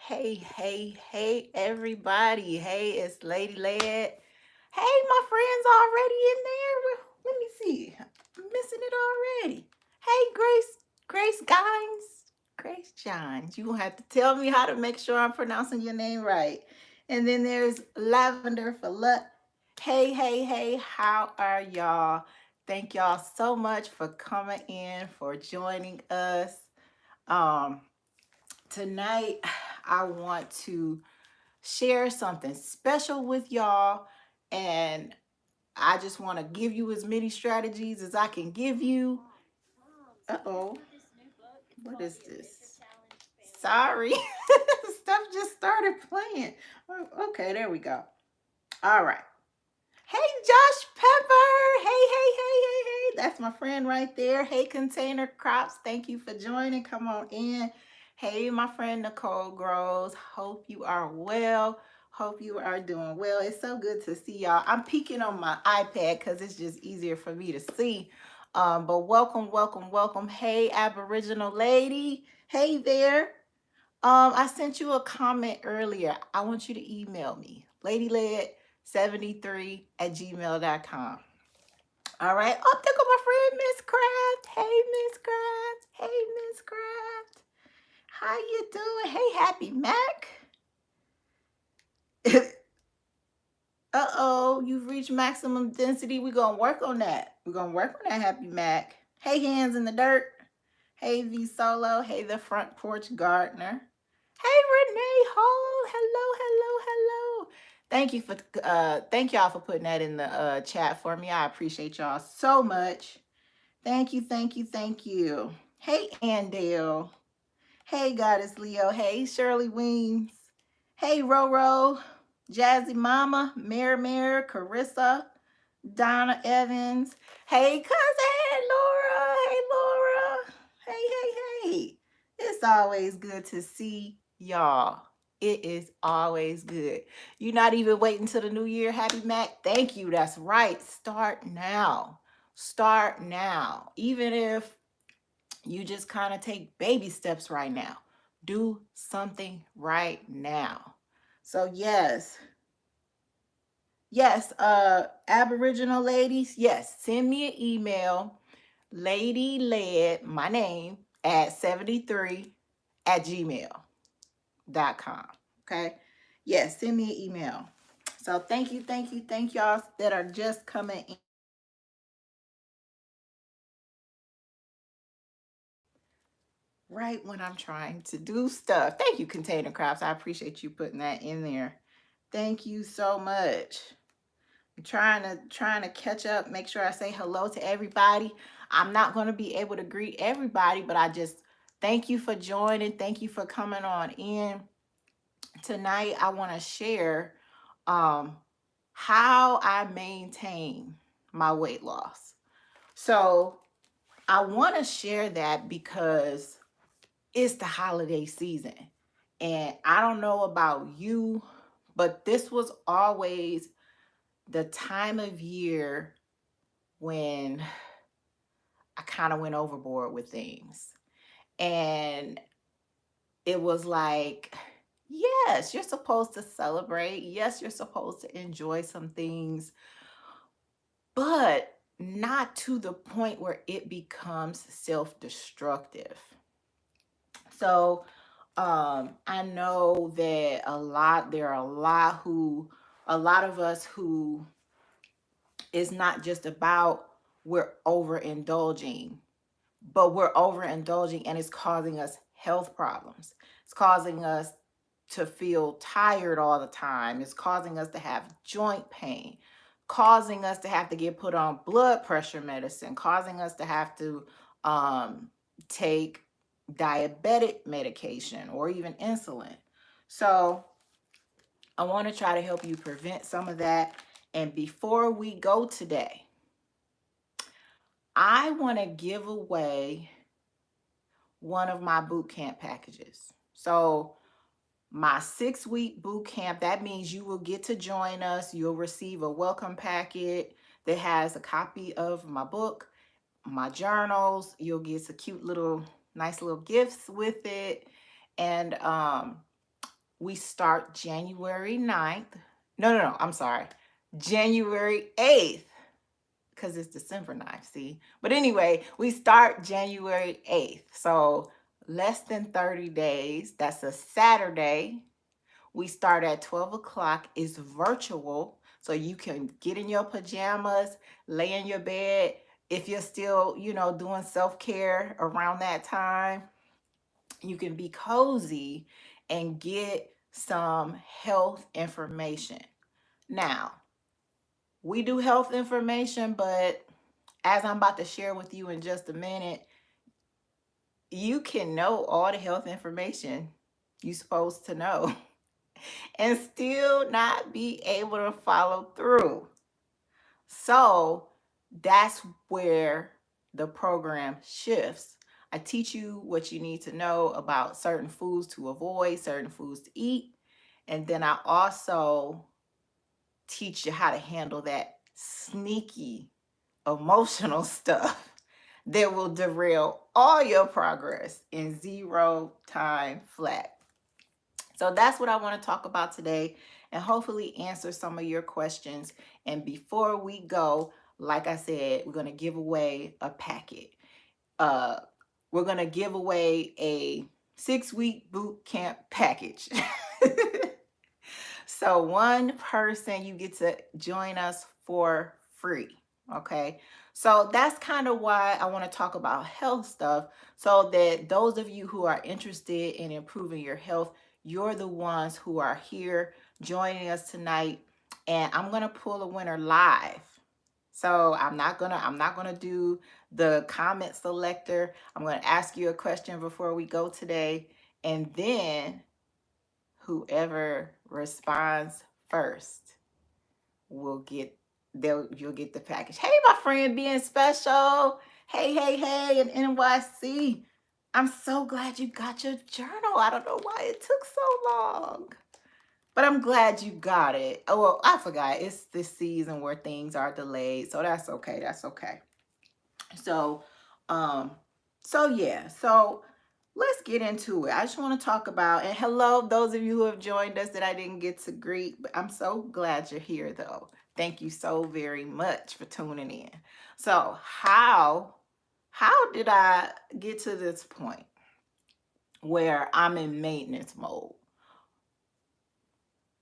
Hey, everybody. Hey, it's Lady Led. Hey, my friend's already in there. Let me see. I'm missing it already. Hey, Grace Gines. Grace Gines. You're going to have to tell me how to make sure I'm pronouncing your name right. And then there's Lavender for Luck. Hey, how are y'all? Thank y'all so much for coming in, for joining us. Um, Tonight, I want to share something special with y'all, and I just want to give you as many strategies as I can give you. Uh-oh, what is this? Sorry. Stuff just started playing. Okay, there we go. All right. Hey, Josh Pepper. Hey. That's my friend right there. Hey, Container Crops. Thank you for joining. Come on in. Hey, my friend Nicole Groves. Hope you are well. Hope you are doing well. It's so good to see y'all. I'm peeking on my iPad because it's just easier for me to see. But welcome. Hey, Aboriginal lady. Hey there. I sent you a comment earlier. I want you to email me, ladyled73@gmail.com. All right. Oh, there go my friend Miss Craft. Hey, Miss Craft. Hey, Miss Craft. How you doing? Hey, Happy Mac. Uh-oh, you've reached maximum density. We're going to work on that. We're going to work on that, Happy Mac. Hey, Hands in the Dirt. Hey, V Solo. Hey, the Front Porch Gardener. Hey, Renee Hall. Hello. Thank y'all for putting that in the chat for me. I appreciate y'all so much. Thank you. Hey, Andale. Hey, Goddess Leo. Hey, Shirley Weems. Hey, Roro. Jazzy Mama. Mary, Carissa. Donna Evans. Hey, cousin Laura. Hey, Laura. Hey. It's always good to see y'all. It is always good. You're not even waiting till the new year, Happy Mac. Thank you. That's right. Start now. Even if you just kind of take baby steps right now, do something right now. So, yes, Aboriginal ladies, yes, send me an email, ladyled, my name, at 73@gmail.com. Okay? Yes, send me an email. So thank y'all that are just coming in right when I'm trying to do stuff. Thank you, Container Crops. I appreciate you putting that in there. Thank you so much. I'm trying to catch up, make sure I say hello to everybody. I'm not going to be able to greet everybody, but I just thank you for joining. Thank you for coming on in. Tonight I want to share um how I maintain my weight loss. So, I want to share that because it's the holiday season. And I don't know about you, but this was always the time of year when I kind of went overboard with things. And it was like, yes, you're supposed to celebrate. Yes, you're supposed to enjoy some things, but not to the point where it becomes self-destructive. So, I know that there are a lot of us who it's not just about we're overindulging, but we're overindulging and it's causing us health problems. It's causing us to feel tired all the time. It's causing us to have joint pain, causing us to have to get put on blood pressure medicine, causing us to have to take diabetic medication or even insulin. So I want to try to help you prevent some of that. And before we go today, I want to give away one of my boot camp packages. So my 6-week boot camp, that means you will get to join us. You'll receive a welcome packet that has a copy of my book, my journals. You'll get some nice little gifts with it. And we start January 9th. No, I'm sorry. January 8th, because it's December 9th, see? But anyway, we start January 8th. So less than 30 days. That's a Saturday. We start at 12 o'clock. It's virtual. So you can get in your pajamas, lay in your bed. If you're still, doing self-care around that time, you can be cozy and get some health information. Now, we do health information, but as I'm about to share with you in just a minute, you can know all the health information you're supposed to know and still not be able to follow through. So that's where the program shifts. I teach you what you need to know about certain foods to avoid, certain foods to eat. And then I also teach you how to handle that sneaky emotional stuff that will derail all your progress in 0 time flat. So that's what I want to talk about today and hopefully answer some of your questions. And before we go, like I said, we're going to give away a packet. Uh, we're going to give away a 6-week boot camp package. So one person, you get to join us for free. Okay. So that's kind of why I want to talk about health stuff, so that those of you who are interested in improving your health, you're the ones who are here joining us tonight. And I'm going to pull a winner live. So I'm not gonna do the comment selector. I'm going to ask you a question before we go today. And then whoever responds first will get you'll get the package. Hey, my friend being special. Hey in NYC. I'm so glad you got your journal. I don't know why it took so long, but I'm glad you got it. Oh, well, I forgot. It's this season where things are delayed, so that's okay. That's okay. So, um, yeah. So let's get into it. I just want to talk about, and hello, those of you who have joined us that I didn't get to greet, but I'm so glad you're here though. Thank you so very much for tuning in. So how did I get to this point where I'm in maintenance mode?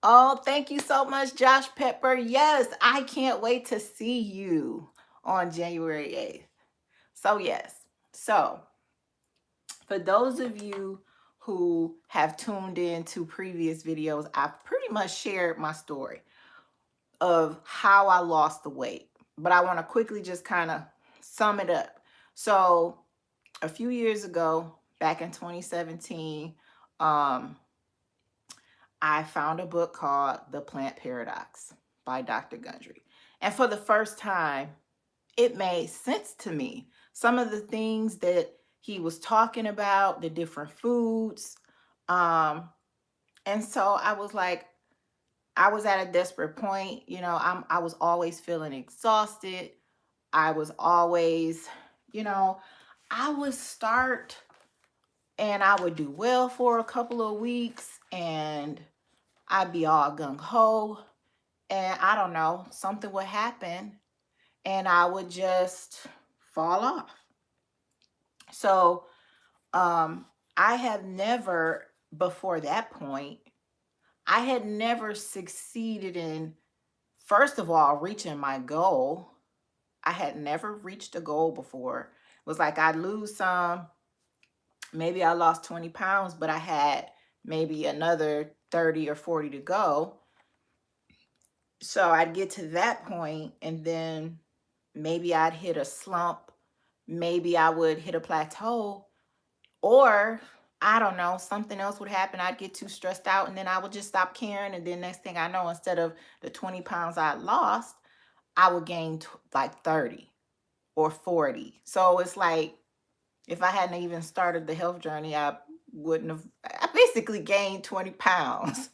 Oh, thank you so much, Josh Pepper. Yes, I can't wait to see you on January 8th. So yes. So for those of you who have tuned in to previous videos, I've pretty much shared my story of how I lost the weight. But I want to quickly just kind of sum it up. So a few years ago, back in 2017, I found a book called The Plant Paradox by Dr. Gundry. And for the first time, it made sense to me. Some of the things that he was talking about, the different foods. And so I was like, I was at a desperate point. I was always feeling exhausted. I was always, I would start and I would do well for a couple of weeks and I'd be all gung ho. And I don't know, something would happen and I would just fall off. So I have never, before that point, I had never succeeded in, first of all, reaching my goal. I had never reached a goal before. It was like I'd lose some, maybe I lost 20 pounds, but I had maybe another 30 or 40 to go. So I'd get to that point and then maybe I'd hit a slump. Maybe I would hit a plateau, or I don't know, something else would happen. I'd get too stressed out and then I would just stop caring. And then next thing I know, instead of the 20 pounds I lost, I would gain like 30 or 40. So it's like, if I hadn't even started the health journey, I basically gained 20 pounds.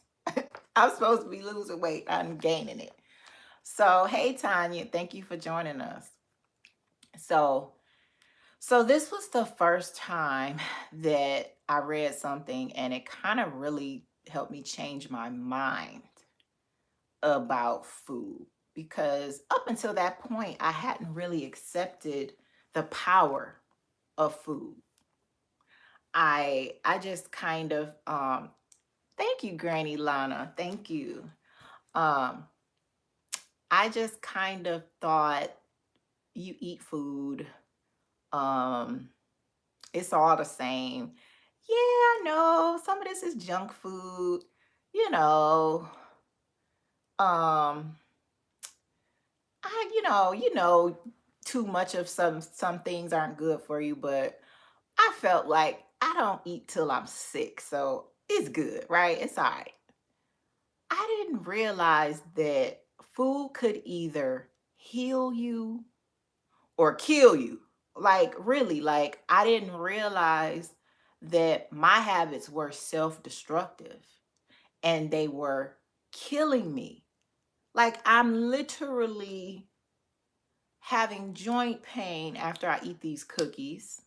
I'm supposed to be losing weight. I'm gaining it. So, hey, Tanya, thank you for joining us. So this was the first time that I read something and it kind of really helped me change my mind about food, because up until that point I hadn't really accepted the power of food. I just kind of thank you, Granny Lana. Thank you. Um I just kind of thought, you eat food, um it's all the same. Yeah, I know some of this is junk food, you know. Um you know, too much of some things aren't good for you, but I felt like I don't eat till I'm sick, so it's good, right? It's all right. I didn't realize that food could either heal you or kill you. Like, really, like, I didn't realize that my habits were self-destructive and they were killing me. Like, I'm literally having joint pain after I eat these cookies.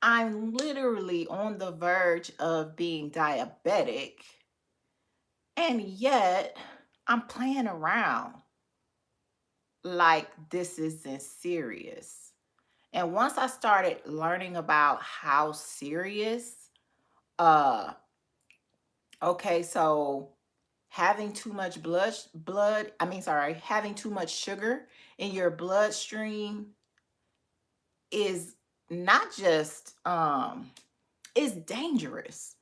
I'm literally on the verge of being diabetic, and yet I'm playing around like this isn't serious. And once I started learning about how serious, uh, okay, so having too much having too much sugar in your bloodstream is not just is dangerous,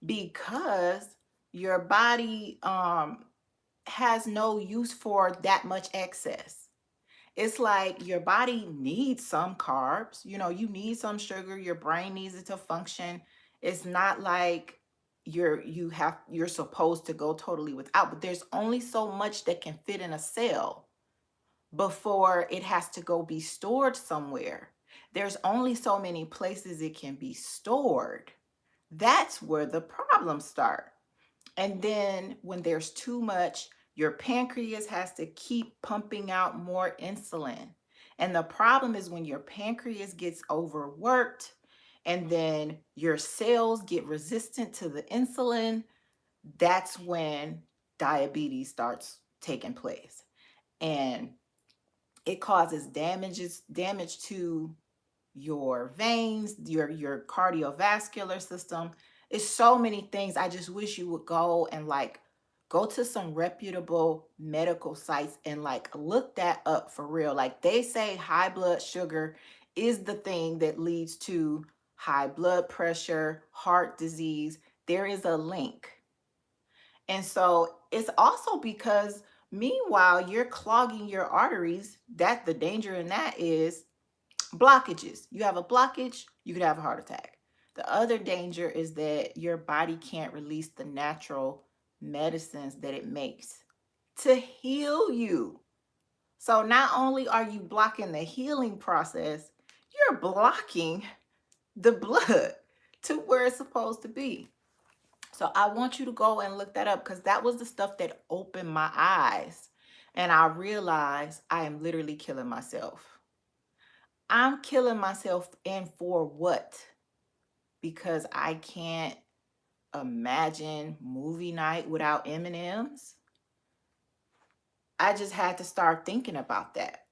because your body has no use for that much excess. It's like your body needs some carbs, you need some sugar, your brain needs it to function. It's not like you're supposed to go totally without, but there's only so much that can fit in a cell before it has to go be stored somewhere. There's only so many places it can be stored. That's where the problems start. And then when there's too much, your pancreas has to keep pumping out more insulin. And the problem is when your pancreas gets overworked and then your cells get resistant to the insulin, that's when diabetes starts taking place. And it causes damage to your veins, your cardiovascular system. It's so many things. I just wish you would go and like go to some reputable medical sites and like look that up for real. Like, they say high blood sugar is the thing that leads to high blood pressure, heart disease. There is a link. And so it's also because meanwhile you're clogging your arteries. That the danger in that is blockages. You have a blockage, you could have a heart attack. The other danger is that your body can't release the natural medicines that it makes to heal you. So not only are you blocking the healing process, you're blocking the blood to where it's supposed to be. So I want you to go and look that up, because that was the stuff that opened my eyes. And I realized I am literally killing myself. I'm killing myself, and for what? Because I can't imagine movie night without M&Ms. I just had to start thinking about that.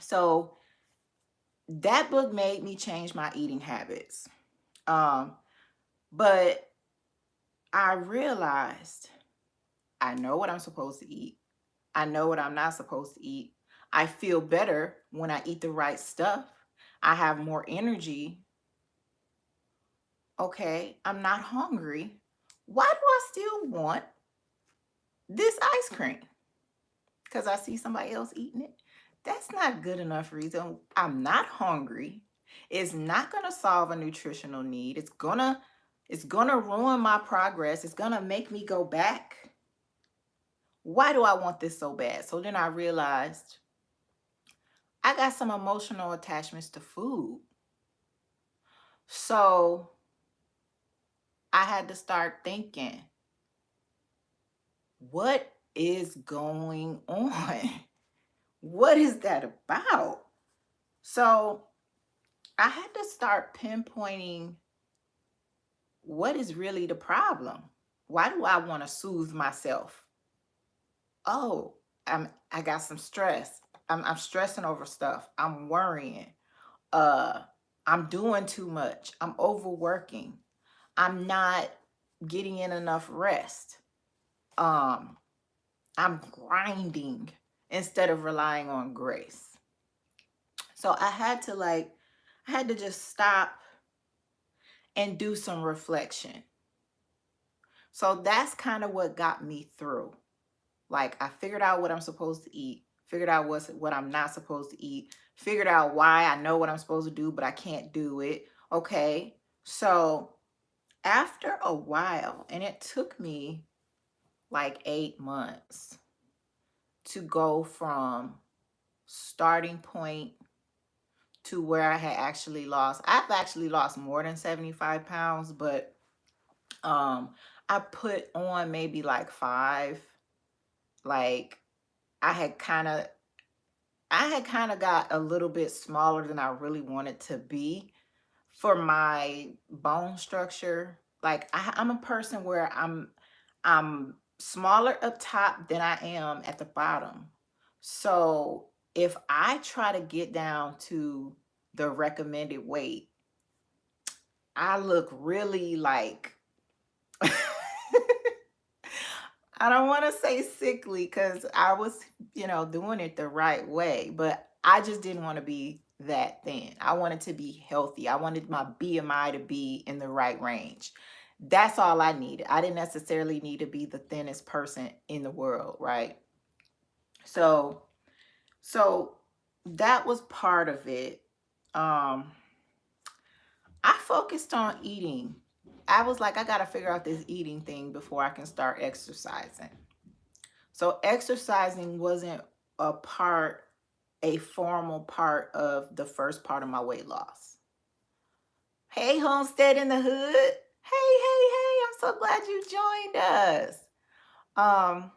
So that book made me change my eating habits. But I realized I know what I'm supposed to eat. I know what I'm not supposed to eat. I feel better when I eat the right stuff. I have more energy. Okay, I'm not hungry. Why do I still want this ice cream? Because I see somebody else eating it? That's not good enough reason. I'm not hungry. It's not going to solve a nutritional need. It's gonna ruin my progress. It's gonna make me go back. Why do I want this so bad? So then I realized I got some emotional attachments to food. So I had to start thinking, what is going on? What is that about? So I had to start pinpointing what is really the problem? Why do I want to soothe myself? Oh, I got some stress. I'm stressing over stuff. I'm worrying. Uh, I'm doing too much. I'm overworking. I'm not getting in enough rest. Um, I'm grinding instead of relying on grace. So I had to just stop and do some reflection. So that's kind of what got me through. Like, I figured out what I'm supposed to eat, figured out what I'm not supposed to eat, figured out why I know what I'm supposed to do, but I can't do it. Okay. So after a while, and it took me like 8 months to go from starting point to where I had actually lost. I've actually lost more than 75 pounds, but I put on maybe like 5. Like, I had kind of got a little bit smaller than I really wanted to be for my bone structure. Like, I'm a person where I'm smaller up top than I am at the bottom. So if I try to get down to the recommended weight, I look really like I don't want to say sickly because I was, doing it the right way, but I just didn't want to be that thin. I wanted to be healthy. I wanted my BMI to be in the right range. That's all I needed. I didn't necessarily need to be the thinnest person in the world, right? So, so that was part of it. Um, I focused on eating. I was like, I got to figure out this eating thing before I can start exercising. So exercising wasn't a formal part of the first part of my weight loss. Hey, Homestead in the Hood. Hey. I'm so glad you joined us. Um,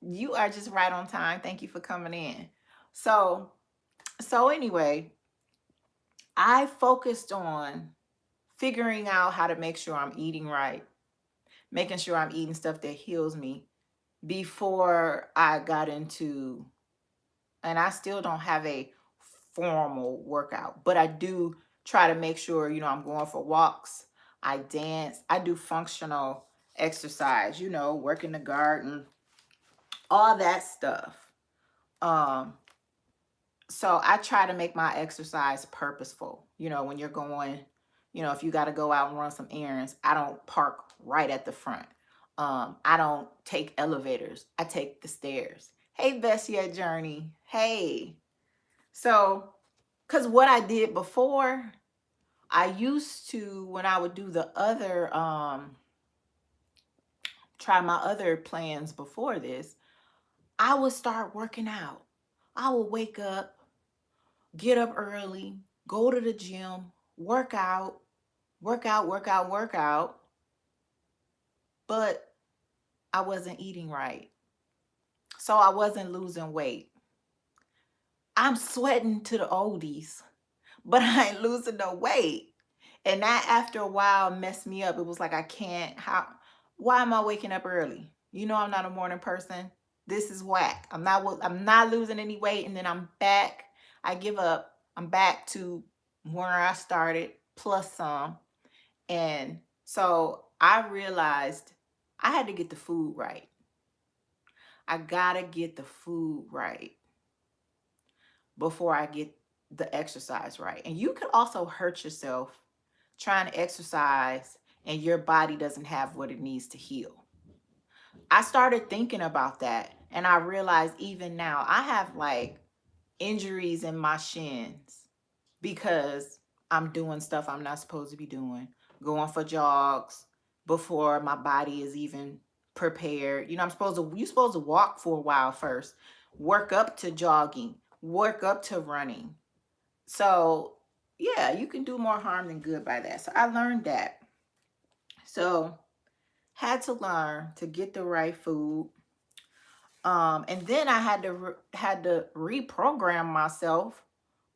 you are just right on time. Thank you for coming in. So anyway, I focused on figuring out how to make sure I'm eating right, making sure I'm eating stuff that heals me before I got into, and I still don't have a formal workout, but I do try to make sure, I'm going for walks. I dance. I do functional exercise, work in the garden, all that stuff. Um, so I try to make my exercise purposeful. When you're going, if you got to go out and run some errands, I don't park right at the front. I don't take elevators. I take the stairs. Hey, Bessie at Journey. Hey. So, because what I did before, I used to, when I would do the other, try my other plans before this, I would start working out. I would wake up, get up early, go to the gym, work out, but I wasn't eating right. So I wasn't losing weight. I'm sweating to the oldies, but I ain't losing no weight. And that after a while messed me up. It was like, why am I waking up early? I'm not a morning person. This is whack. I'm not losing any weight, and then I'm back. I give up. I'm back to where I started plus some. And so I realized I had to get the food right. I gotta get the food right before I get the exercise right. And you could also hurt yourself trying to exercise and your body doesn't have what it needs to heal. I started thinking about that, and I realized even now I have like injuries in my shins because I'm doing stuff I'm not supposed to be doing, going for jogs before my body is even prepared. You're supposed to walk for a while first, work up to jogging, work up to running. So yeah, you can do more harm than good by that. So I learned that. So had to learn to get the right food. And then I had to reprogram myself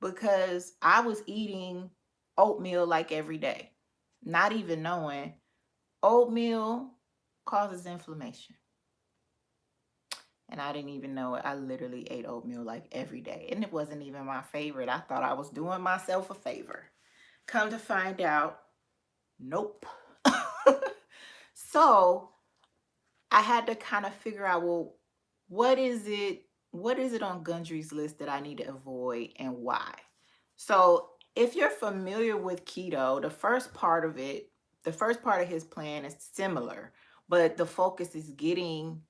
because I was eating oatmeal like every day, not even knowing Oatmeal causes inflammation. And I didn't even know it. I literally ate oatmeal like every day. And it wasn't even my favorite. I thought I was doing myself a favor. Come to find out, nope. So I had to kind of figure out, well, what is it? What is it on Gundry's list that I need to avoid and why? So if you're familiar with keto, the first part of his plan is similar, but the focus is getting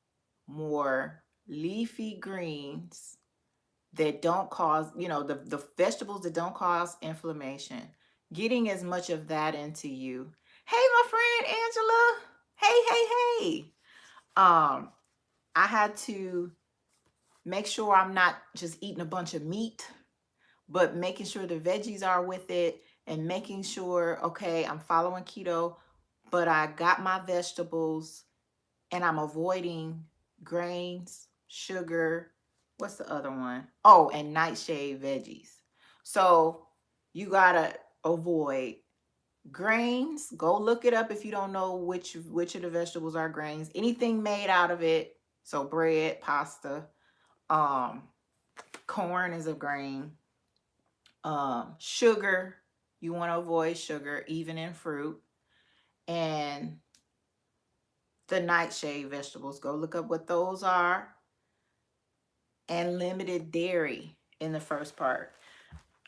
more leafy greens that don't cause, the vegetables that don't cause inflammation, getting as much of that into you. Hey, my friend Angela. Hey, hey, hey. I had to make sure I'm not just eating a bunch of meat, but making sure the veggies are with it and making sure, okay, I'm following keto, but I got my vegetables and I'm avoiding grains, sugar. What's the other one? Oh, and nightshade veggies. So you gotta avoid grains. Go look it up if you don't know which of the vegetables are grains. Anything made out of it. So bread, pasta, um, corn is a grain. Sugar, you want to avoid sugar, even in fruit. And the nightshade vegetables, go look up what those are. And limited dairy in the first part.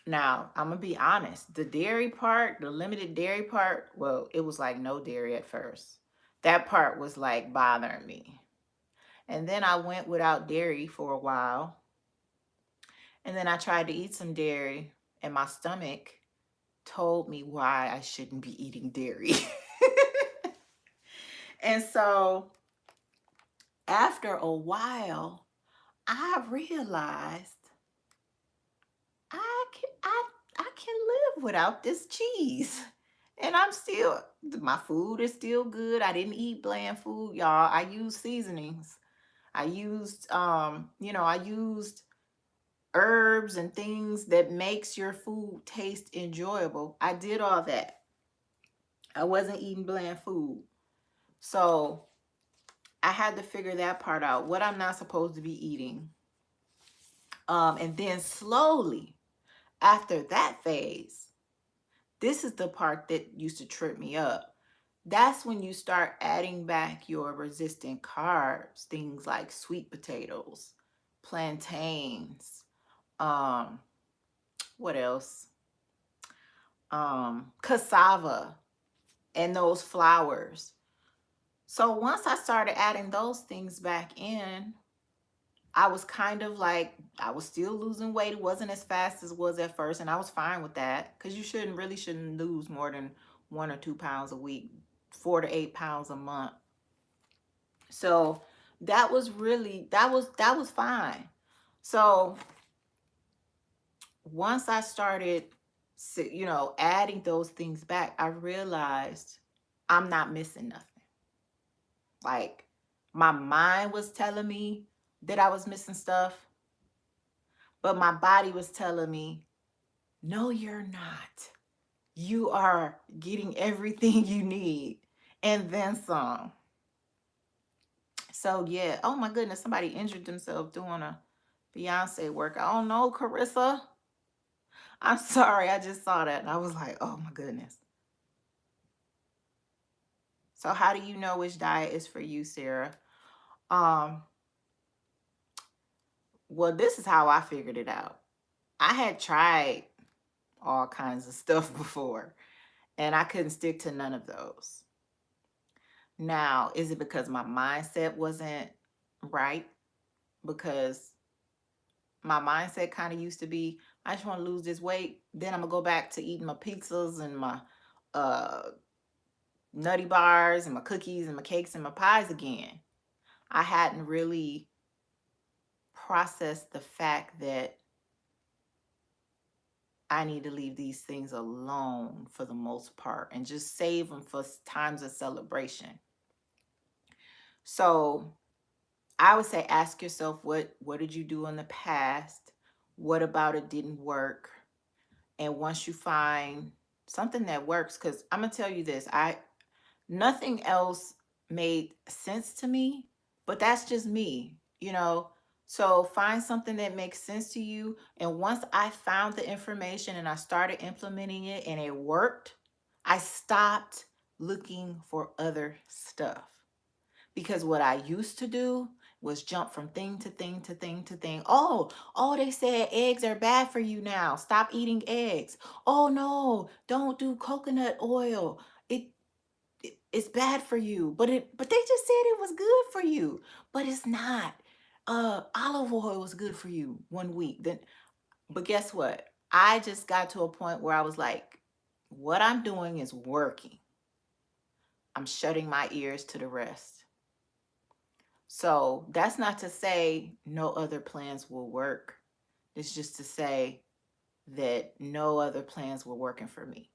Now, I'm going to be honest. The dairy part, the limited dairy part, well, it was like no dairy at first. That part was like bothering me. And then I went without dairy for a while. And then I tried to eat some dairy, and my stomach told me why I shouldn't be eating dairy. And so after a while, I realized I can live without this cheese. And my food is still good. I didn't eat bland food, y'all. I used seasonings. I used I used herbs and things that makes your food taste enjoyable. I did all that. I wasn't eating bland food. So I had to figure that part out, what I'm not supposed to be eating. And then slowly, after that phase, this is the part that used to trip me up. That's when you start adding back your resistant carbs, things like sweet potatoes, plantains, what else? Cassava and those flours. So once I started adding those things back in, I was kind of like, I was still losing weight. It wasn't as fast as it was at first, and I was fine with that because you shouldn't lose more than 1 or 2 pounds a week, 4 to 8 pounds a month. So that was fine. So once I started, adding those things back, I realized I'm not missing nothing. Like, my mind was telling me that I was missing stuff, but my body was telling me, no, you're not. You are getting everything you need and then some. So, yeah. Oh, my goodness. Somebody injured themselves doing a Beyonce workout. Oh, no, Carissa. I'm sorry. I just saw that and I was like, oh, my goodness. So, how do you know which diet is for you, Sarah? Well, this is how I figured it out. I had tried all kinds of stuff before, and I couldn't stick to none of those. Now, is it because my mindset wasn't right? Because my mindset kind of used to be, I just want to lose this weight. Then I'm going to go back to eating my pizzas and my uh, nutty bars and my cookies and my cakes and my pies again. I hadn't really processed the fact that I need to leave these things alone for the most part and just save them for times of celebration. So I would say, ask yourself, what did you do in the past? What about it didn't work? And once you find something that works, because I'm gonna tell you this, Nothing else made sense to me, but that's just me, you know. So find something that makes sense to you. And once I found the information and I started implementing it and it worked, I stopped looking for other stuff. Because what I used to do was jump from thing to thing to thing to thing. Oh, they said eggs are bad for you now. Stop eating eggs. Oh no, don't do coconut oil. It it's bad for you. But they just said it was good for you. But it's not. Olive oil was good for you 1 week. Then but guess what? I just got to a point where I was like, what I'm doing is working. I'm shutting my ears to the rest. So that's not to say no other plans will work. It's just to say that no other plans were working for me.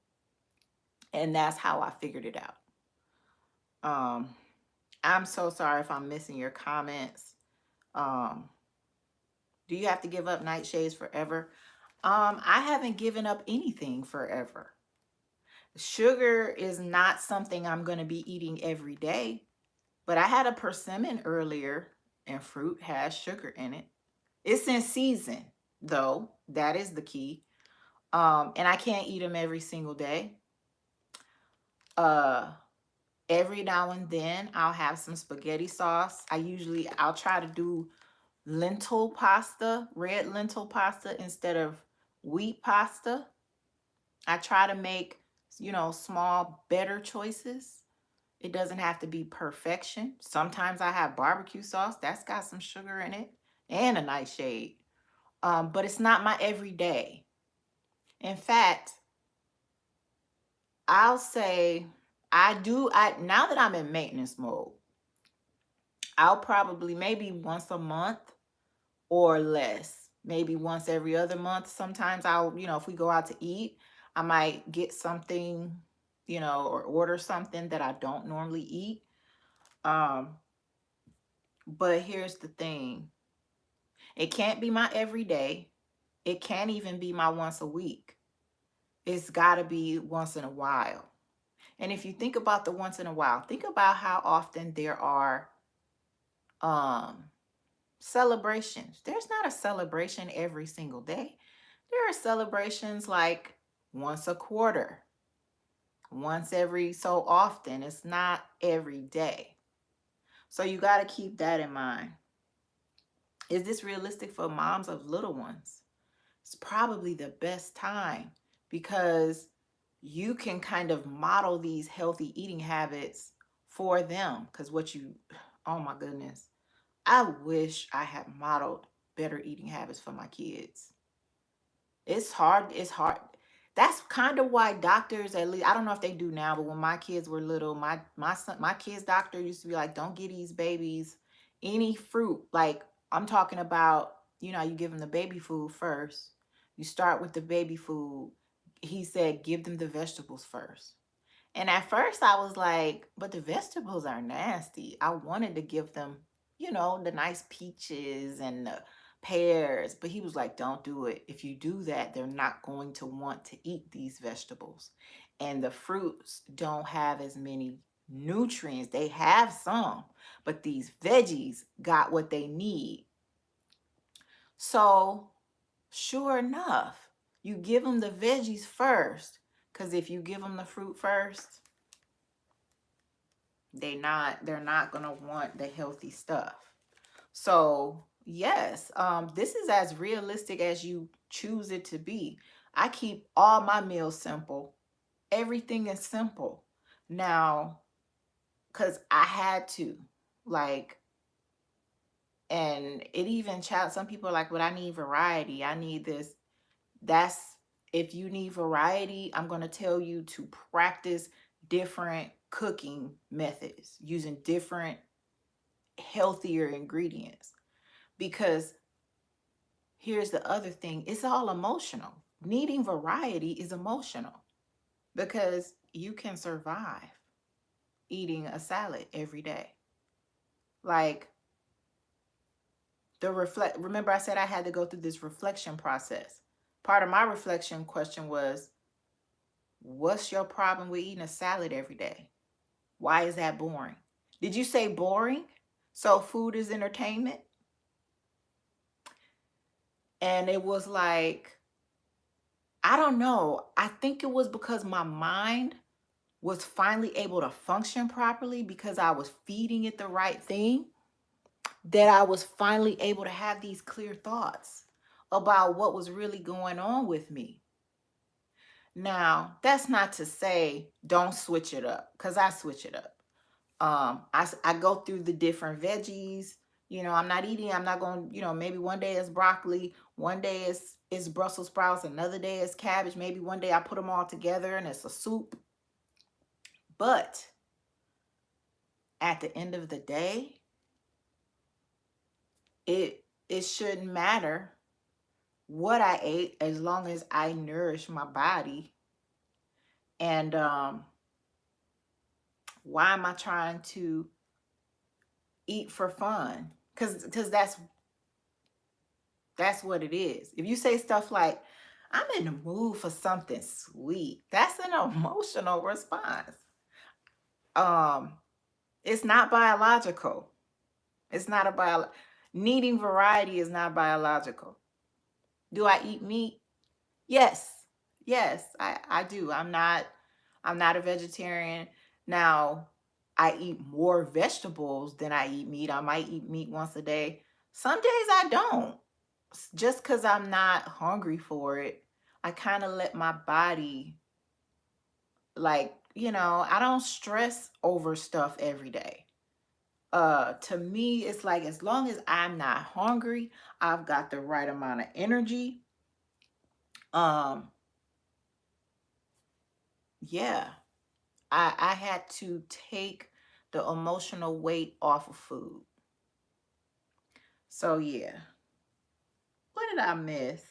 And that's how I figured it out. Um, I'm so sorry if I'm missing your comments. Um, do you have to give up nightshades forever? I haven't given up anything forever. Sugar is not something I'm going to be eating every day, but I had a persimmon earlier, and fruit has sugar in it. It's in season, though. That is the key. And I can't eat them every single day. Uh, every now and then I'll have some spaghetti sauce. I'll try to do lentil pasta, red lentil pasta instead of wheat pasta. I try to make, small, better choices. It doesn't have to be perfection. Sometimes I have barbecue sauce that's got some sugar in it and a nightshade. But it's not my everyday. In fact, I'll say I now that I'm in maintenance mode, I'll probably maybe once a month or less, maybe once every other month. Sometimes if we go out to eat, I might get something, or order something that I don't normally eat. But here's the thing. It can't be my everyday. It can't even be my once a week. It's got to be once in a while. And if you think about the once in a while, think about how often there are um celebrations. There's not a celebration every single day. There are celebrations like once a quarter, once every so often. It's not every day. So you got to keep that in mind. Is this realistic for moms of little ones? It's probably the best time because you can kind of model these healthy eating habits for them. Because oh my goodness, I wish I had modeled better eating habits for my kids. It's hard. It's hard. That's kind of why doctors, at least I don't know if they do now, but when my kids were little, my kid's doctor used to be like, don't give these babies any fruit. Like I'm talking about, you give them the baby food first. You start with the baby food. He said, give them the vegetables first. And at first I was like, but the vegetables are nasty. I wanted to give them, the nice peaches and the pears. But he was like, don't do it. If you do that, they're not going to want to eat these vegetables. And the fruits don't have as many nutrients. They have some, but these veggies got what they need. So, sure enough, you give them the veggies first. Because if you give them the fruit first, they're not gonna want the healthy stuff. So yes, this is as realistic as you choose it to be. I keep all my meals simple. Everything is simple now, because I had to, like, and it even some people are like, but I need variety, I need this. That's If you need variety, I'm going to tell you to practice different cooking methods using different healthier ingredients. Because here's the other thing, it's all emotional. Needing variety is emotional because you can survive eating a salad every day. Like remember I said I had to go through this reflection process. Part of my reflection question was, what's your problem with eating a salad every day? Why is that boring? Did you say boring? So food is entertainment? And it was like, I don't know. I think it was because my mind was finally able to function properly because I was feeding it the right thing, that I was finally able to have these clear thoughts about what was really going on with me. Now, that's not to say don't switch it up, because I switch it up. I go through the different veggies. I'm not going, maybe one day it's broccoli, one day it's Brussels sprouts, another day it's cabbage. Maybe one day I put them all together and it's a soup. But at the end of the day, it shouldn't matter what I ate as long as I nourish my body. And why am I trying to eat for fun? Because that's what it is. If you say stuff like, I'm in the mood for something sweet, that's an emotional response. It's not biological. It's not a needing variety is not biological. Do I eat meat? Yes. Yes, I do. I'm not a vegetarian. Now, I eat more vegetables than I eat meat. I might eat meat once a day. Some days I don't. Just because I'm not hungry for it, I kind of let my body, like, I don't stress over stuff every day. To me, it's like as long as I'm not hungry, I've got the right amount of energy. Um, yeah, I had to take the emotional weight off of food. So yeah. What did I miss?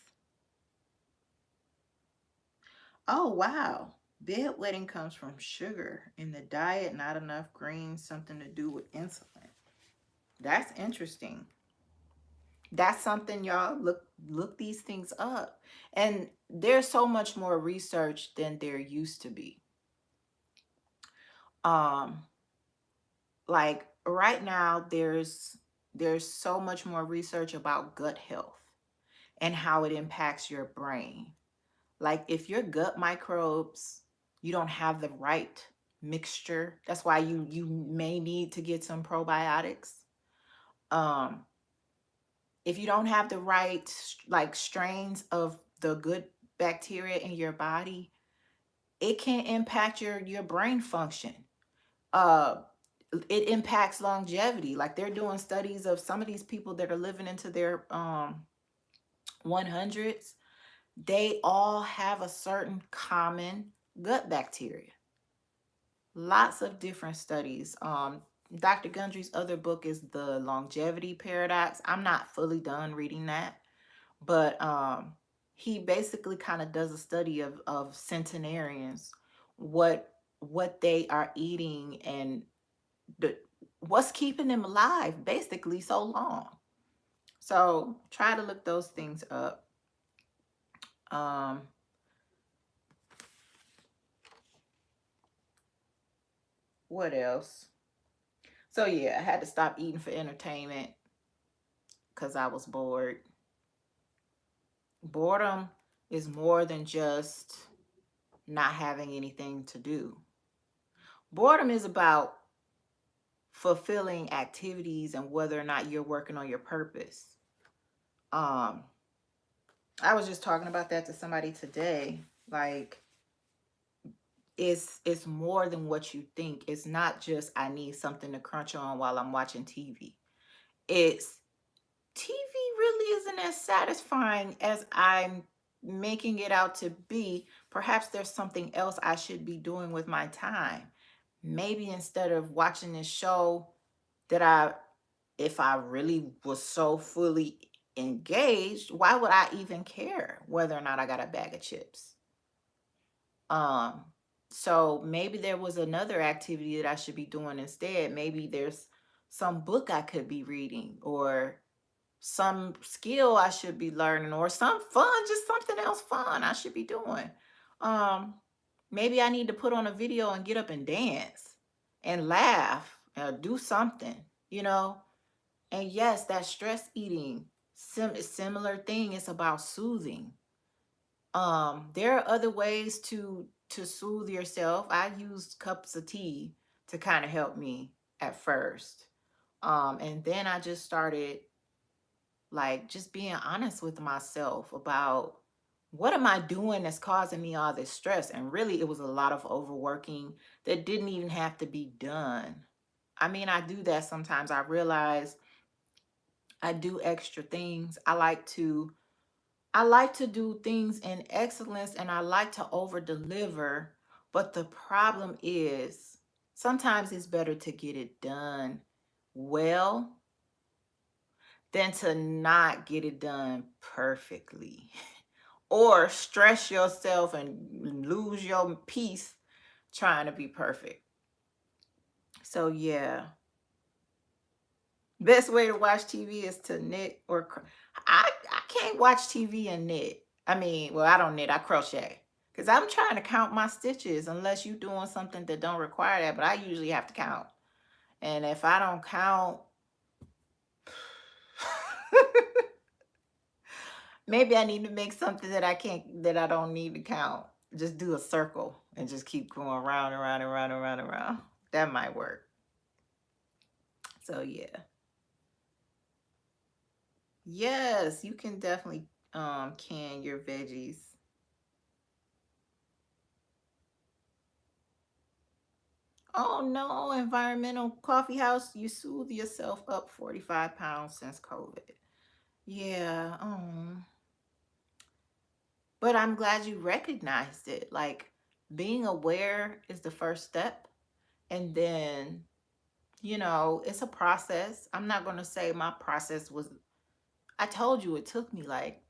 Oh wow. Bedwetting comes from sugar in the diet, not enough greens, something to do with insulin. That's interesting. That's something, y'all, look these things up. And there's so much more research than there used to be. Um like right now there's so much more research about gut health and how it impacts your brain. Like if your gut microbes, you don't have the right mixture, that's why you may need to get some probiotics. Um, if you don't have the right like strains of the good bacteria in your body, it can impact your brain function. Uh, it impacts longevity. Like they're doing studies of some of these people that are living into their 100s. They all have a certain common gut bacteria. Lots of different studies. Dr. Gundry's other book is The Longevity Paradox. I'm not fully done reading that, but he basically kind of does a study of centenarians, what they are eating and the what's keeping them alive basically so long. So try to look those things up. Um, what else? So yeah, I had to stop eating for entertainment because I was bored. Boredom is more than just not having anything to do. Boredom is about fulfilling activities and whether or not you're working on your purpose. Um, I was just talking about that to somebody today. Like it's more than what you think. It's not just I need something to crunch on while I'm watching TV. It's TV really isn't as satisfying as I'm making it out to be. Perhaps there's something else I should be doing with my time. Maybe instead of watching this show if I really was so fully engaged, why would I even care whether or not I got a bag of chips? Um, so maybe there was another activity that I should be doing instead. Maybe there's some book I could be reading or some skill I should be learning or some fun, just something else fun I should be doing. Um, Maybe I need to put on a video and get up and dance. and laugh or do something, you know. And yes, that stress eating, similar thing. It's about soothing. There are other ways to soothe yourself. I used cups of tea to kind of help me at first. And then I just started like just being honest with myself about what am I doing that's causing me all this stress. And really it was a lot of overworking that didn't even have to be done. I mean, I do that sometimes. I realize I do extra things. I like to do things in excellence, and I like to over deliver. But the problem is sometimes it's better to get it done well than to not get it done perfectly or stress yourself and lose your peace trying to be perfect. So, yeah, best way to watch TV is to knit or I can't watch TV and knit. I mean, well, I don't knit, I crochet. Cuz I'm trying to count my stitches unless you're doing something that don't require that, but I usually have to count. And if I don't count, maybe I need to make something that I don't need to count. Just do a circle and just keep going around and around and around and around and around. That might work. So yeah. Yes, you can definitely can your veggies. Oh no, environmental coffee house, you soothe yourself up 45 pounds since COVID. Yeah, but I'm glad you recognized it. Like being aware is the first step. And then, it's a process. I'm not going to say my process was, I told you it took me like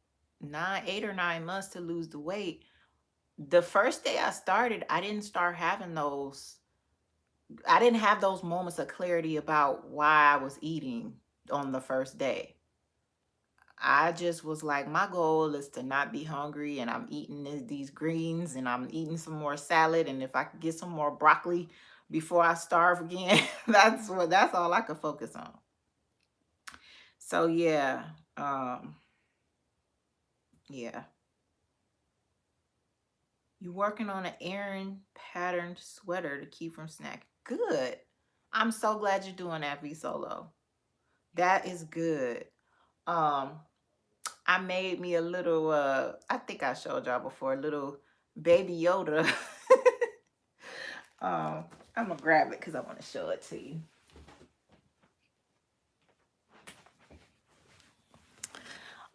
8 or 9 months to lose the weight. The first day I started, I didn't have those moments of clarity about why I was eating on the first day. I just was like, my goal is to not be hungry, and I'm eating these greens, and I'm eating some more salad, and if I could get some more broccoli before I starve again, that's all I could focus on. So yeah, um, yeah. You working on an Aaron patterned sweater to keep from snack. Good. I'm so glad you're doing that, V Solo. That is good. Um, I made me a little I think I showed y'all before, a little baby Yoda. um, I'm gonna grab it because I want to show it to you.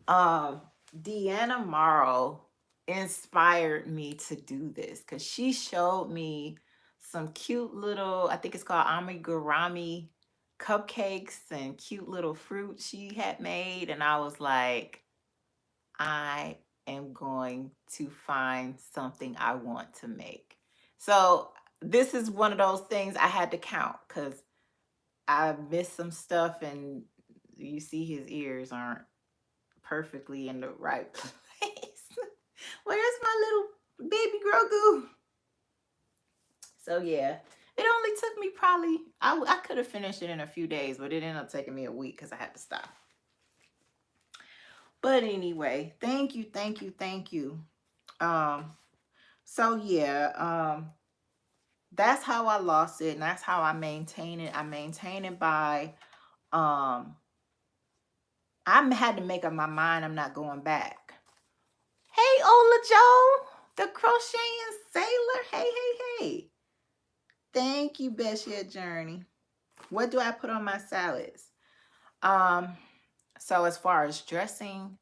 Um, Deanna Morrow inspired me to do this because she showed me some cute little, I think it's called amigurumi cupcakes and cute little fruit she had made. And I was like, I am going to find something I want to make. So this is one of those things I had to count because I missed some stuff, and you see his ears aren't perfectly in the right place. Where's my little baby Grogu? So yeah, it only took me probably, I could have finished it in a few days, but it ended up taking me a week because I had to stop. But anyway, thank you, thank you, thank you. Um, so yeah, that's how I lost it, and that's how I maintain it. I maintain it by I had to make up my mind I'm not going back. Hey, Ola Joe, the crocheting sailor. Hey, hey, hey. Thank you, Bessie Journey. What do I put on my salads? So as far as dressing,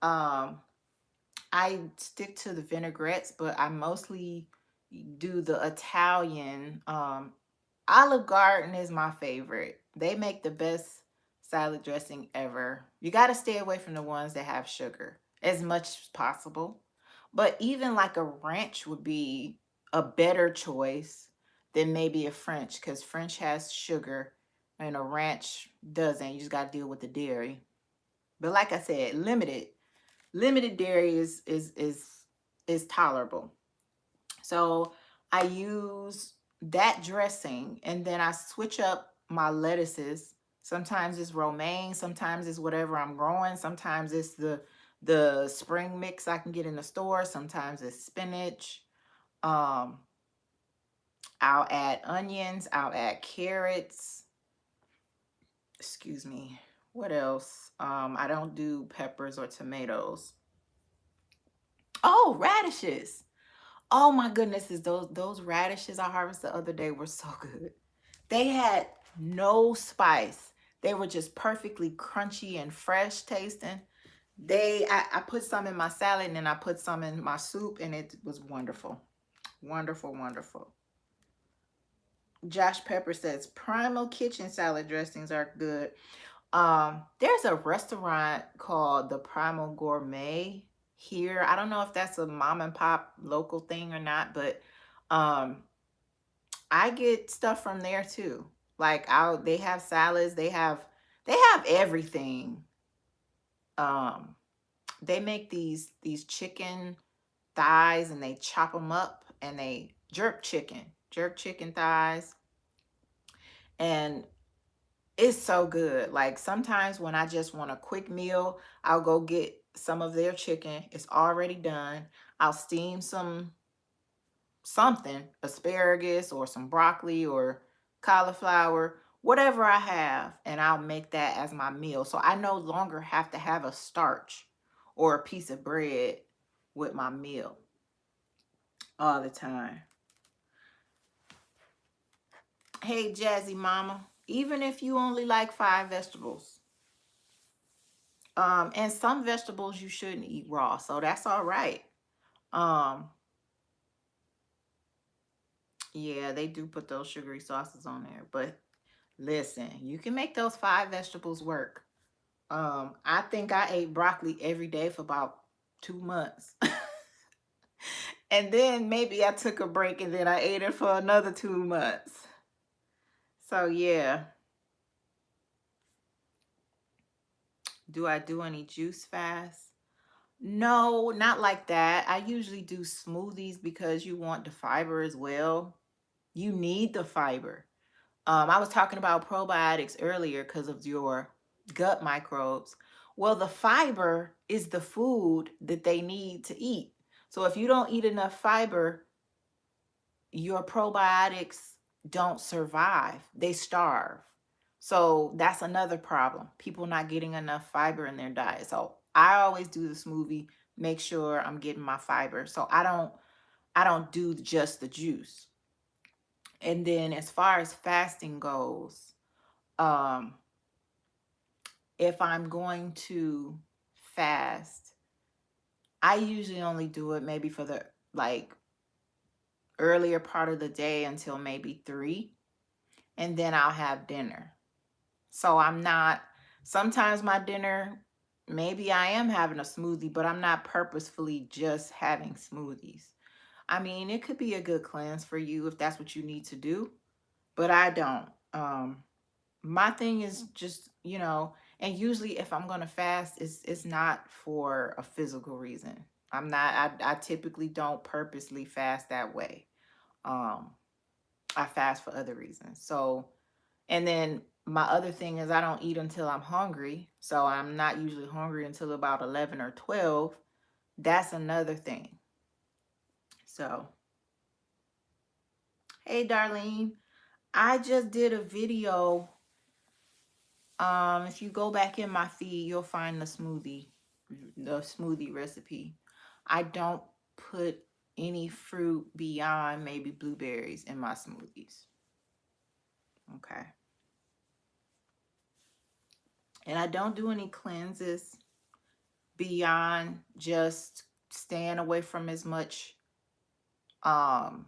I stick to the vinaigrettes, but I mostly do the Italian. Olive Garden is my favorite. They make the best salad dressing ever. You got to stay away from the ones that have sugar as much as possible. But even like a ranch would be a better choice than maybe a French, because French has sugar and a ranch doesn't. You just got to deal with the dairy. But like I said, limited dairy is tolerable. So I use that dressing, and then I switch up my lettuces. Sometimes it's romaine, sometimes it's whatever I'm growing, sometimes it's the spring mix I can get in the store, sometimes it's spinach. um I'll add onions, I'll add carrots, excuse me, what else? I don't do peppers or tomatoes. Oh, radishes. Oh my goodness, is those radishes I harvested the other day were so good. They had no spice. They were just perfectly crunchy and fresh tasting. I put some in my salad and then I put some in my soup, and it was wonderful. Wonderful, wonderful. Josh Pepper says Primal Kitchen salad dressings are good. There's a restaurant called the Primal Gourmet here. I don't know if that's a mom and pop local thing or not, but um I get stuff from there too. Like they have salads, they have everything. Um they make these chicken thighs, and they chop them up, and they jerk chicken thighs, and it's so good. Like sometimes when I just want a quick meal, I'll go get some of their chicken. It's already done. I'll steam something, asparagus or some broccoli or cauliflower, whatever I have, and I'll make that as my meal. So I no longer have to have a starch or a piece of bread with my meal all the time. Hey, Jazzy Mama, even if you only like 5 vegetables, and some vegetables you shouldn't eat raw, so that's all right. Um, yeah, they do put those sugary sauces on there, but listen, you can make those 5 vegetables work. I think I ate broccoli every day for about 2 months. And then maybe I took a break and then I ate it for another 2 months. So yeah. Do I do any juice fast? No, not like that. I usually do smoothies because you want the fiber as well. You need the fiber. I was talking about probiotics earlier because of your gut microbes. Well, the fiber is the food that they need to eat. So if you don't eat enough fiber, your probiotics don't survive. They starve. So that's another problem. People not getting enough fiber in their diet. So I always do the smoothie, make sure I'm getting my fiber. So I don't do just the juice. And then as far as fasting goes, um if I'm going to fast, I usually only do it maybe for the like earlier part of the day until maybe 3, and then I'll have dinner. So I'm not, sometimes my dinner, maybe I am having a smoothie, but I'm not purposefully just having smoothies. I mean, it could be a good cleanse for you if that's what you need to do, but I don't. My thing is just, and usually if I'm going to fast, it's not for a physical reason. I typically don't purposely fast that way. Um, I fast for other reasons. So, and then my other thing is I don't eat until I'm hungry. So I'm not usually hungry until about 11 or 12. That's another thing. So, hey, Darlene, I just did a video. If you go back in my feed, you'll find the smoothie recipe. I don't put any fruit beyond maybe blueberries in my smoothies. Okay. And I don't do any cleanses beyond just staying away from as much um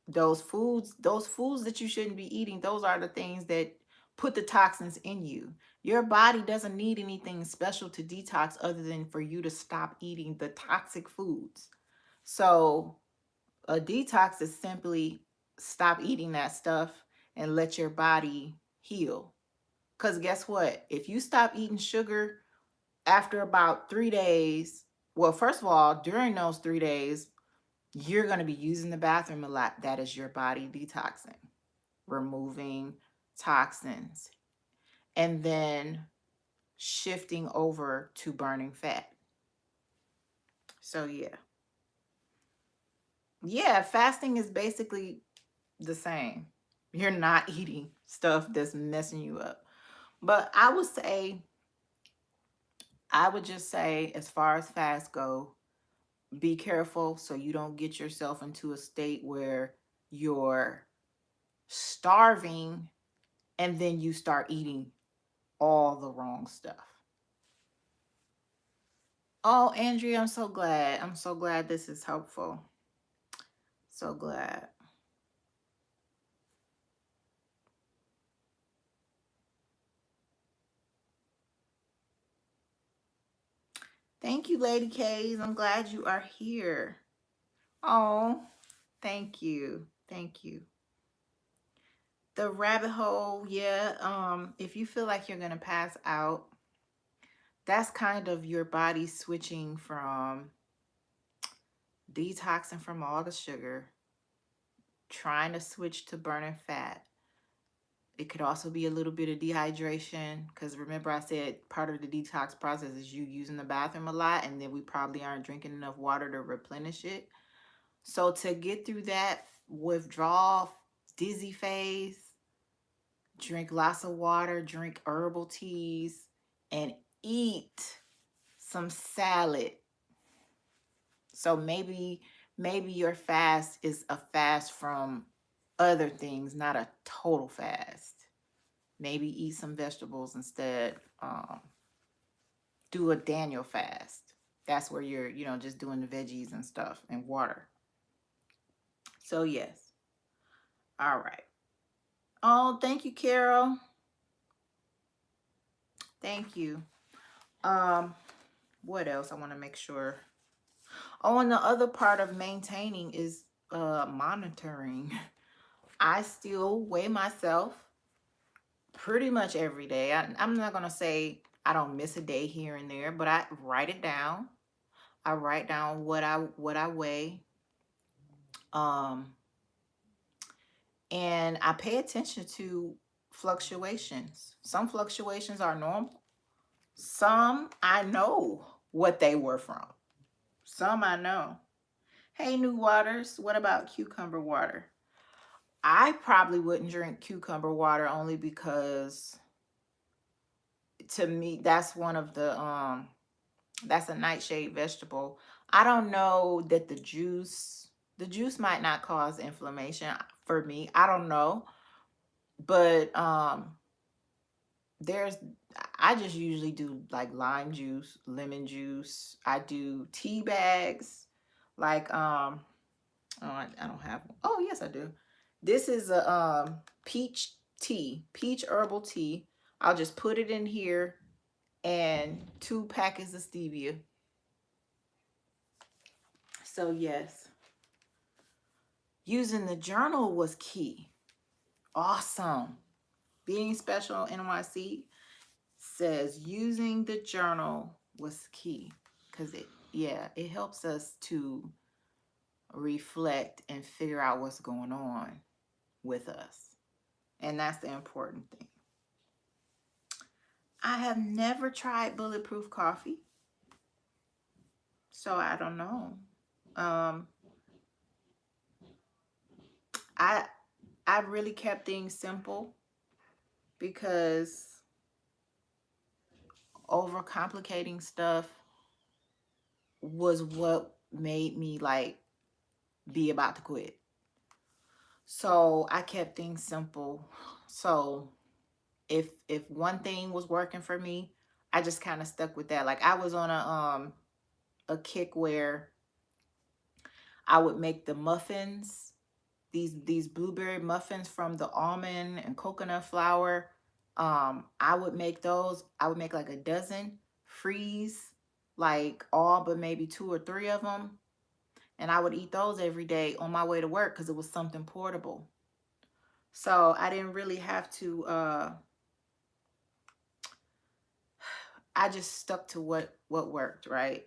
those foods that you shouldn't be eating. Those are the things that put the toxins in you. Your body doesn't need anything special to detox other than for you to stop eating the toxic foods. So a detox is simply stop eating that stuff and let your body heal. Because guess what? If you stop eating sugar after about 3 days, well, first of all, during those 3 days, you're going to be using the bathroom a lot. That is your body detoxing, removing toxins, and then shifting over to burning fat. So yeah, fasting is basically the same. You're not eating stuff that's messing you up. But I would just say, as far as fast go, be careful so you don't get yourself into a state where you're starving and then you start eating all the wrong stuff. Oh, Andrea, I'm so glad. I'm so glad this is helpful. So glad. Thank you, Lady K's. I'm glad you are here. Oh, thank you. Thank you. The rabbit hole, yeah. If you feel like you're gonna pass out, that's kind of your body switching from detoxing from all the sugar, trying to switch to burning fat. It could also be a little bit of dehydration, because remember I said part of the detox process is you using the bathroom a lot, and then we probably aren't drinking enough water to replenish it. So to get through that withdrawal, dizzy phase, drink lots of water, drink herbal teas, and eat some salad. So maybe your fast is a fast from other things, not a total fast. Maybe eat some vegetables instead. Do a Daniel fast. That's where you're, just doing the veggies and stuff and water. So yes. All right. Oh, thank you, Carol. Thank you. Um, what else? I want to make sure. Oh, and the other part of maintaining is monitoring. I still weigh myself pretty much every day. I'm not gonna say I don't miss a day here and there, but I write it down. I write down what I weigh. Um, and I pay attention to fluctuations. Some fluctuations are normal. Some I know what they were from. Some I know. Hey, New Waters, what about cucumber water? I probably wouldn't drink cucumber water only because to me that's one of that's a nightshade vegetable. I don't know that the juice might not cause inflammation for me. I don't know. But there's I just usually do like lime juice, lemon juice. I do tea bags. Like oh, I don't have one. Oh, yes, I do. This is a peach tea, peach herbal tea. I'll just put it in here and 2 packets of stevia. So yes, using the journal was key. Awesome. Being Special NYC says using the journal was key, because it helps us to reflect and figure out what's going on with us. And that's the important thing. I have never tried bulletproof coffee, so I don't know. Um, I I really kept things simple because overcomplicating stuff was what made me like be about to quit. So I kept things simple. So if one thing was working for me, I just kind of stuck with that. Like I was on a kick where I would make the muffins, these blueberry muffins from the almond and coconut flour. I would make those. I would make like a dozen, freeze like all but maybe 2 or 3 of them, and I would eat those every day on my way to work because it was something portable. So I didn't really have to I just stuck to what worked, right?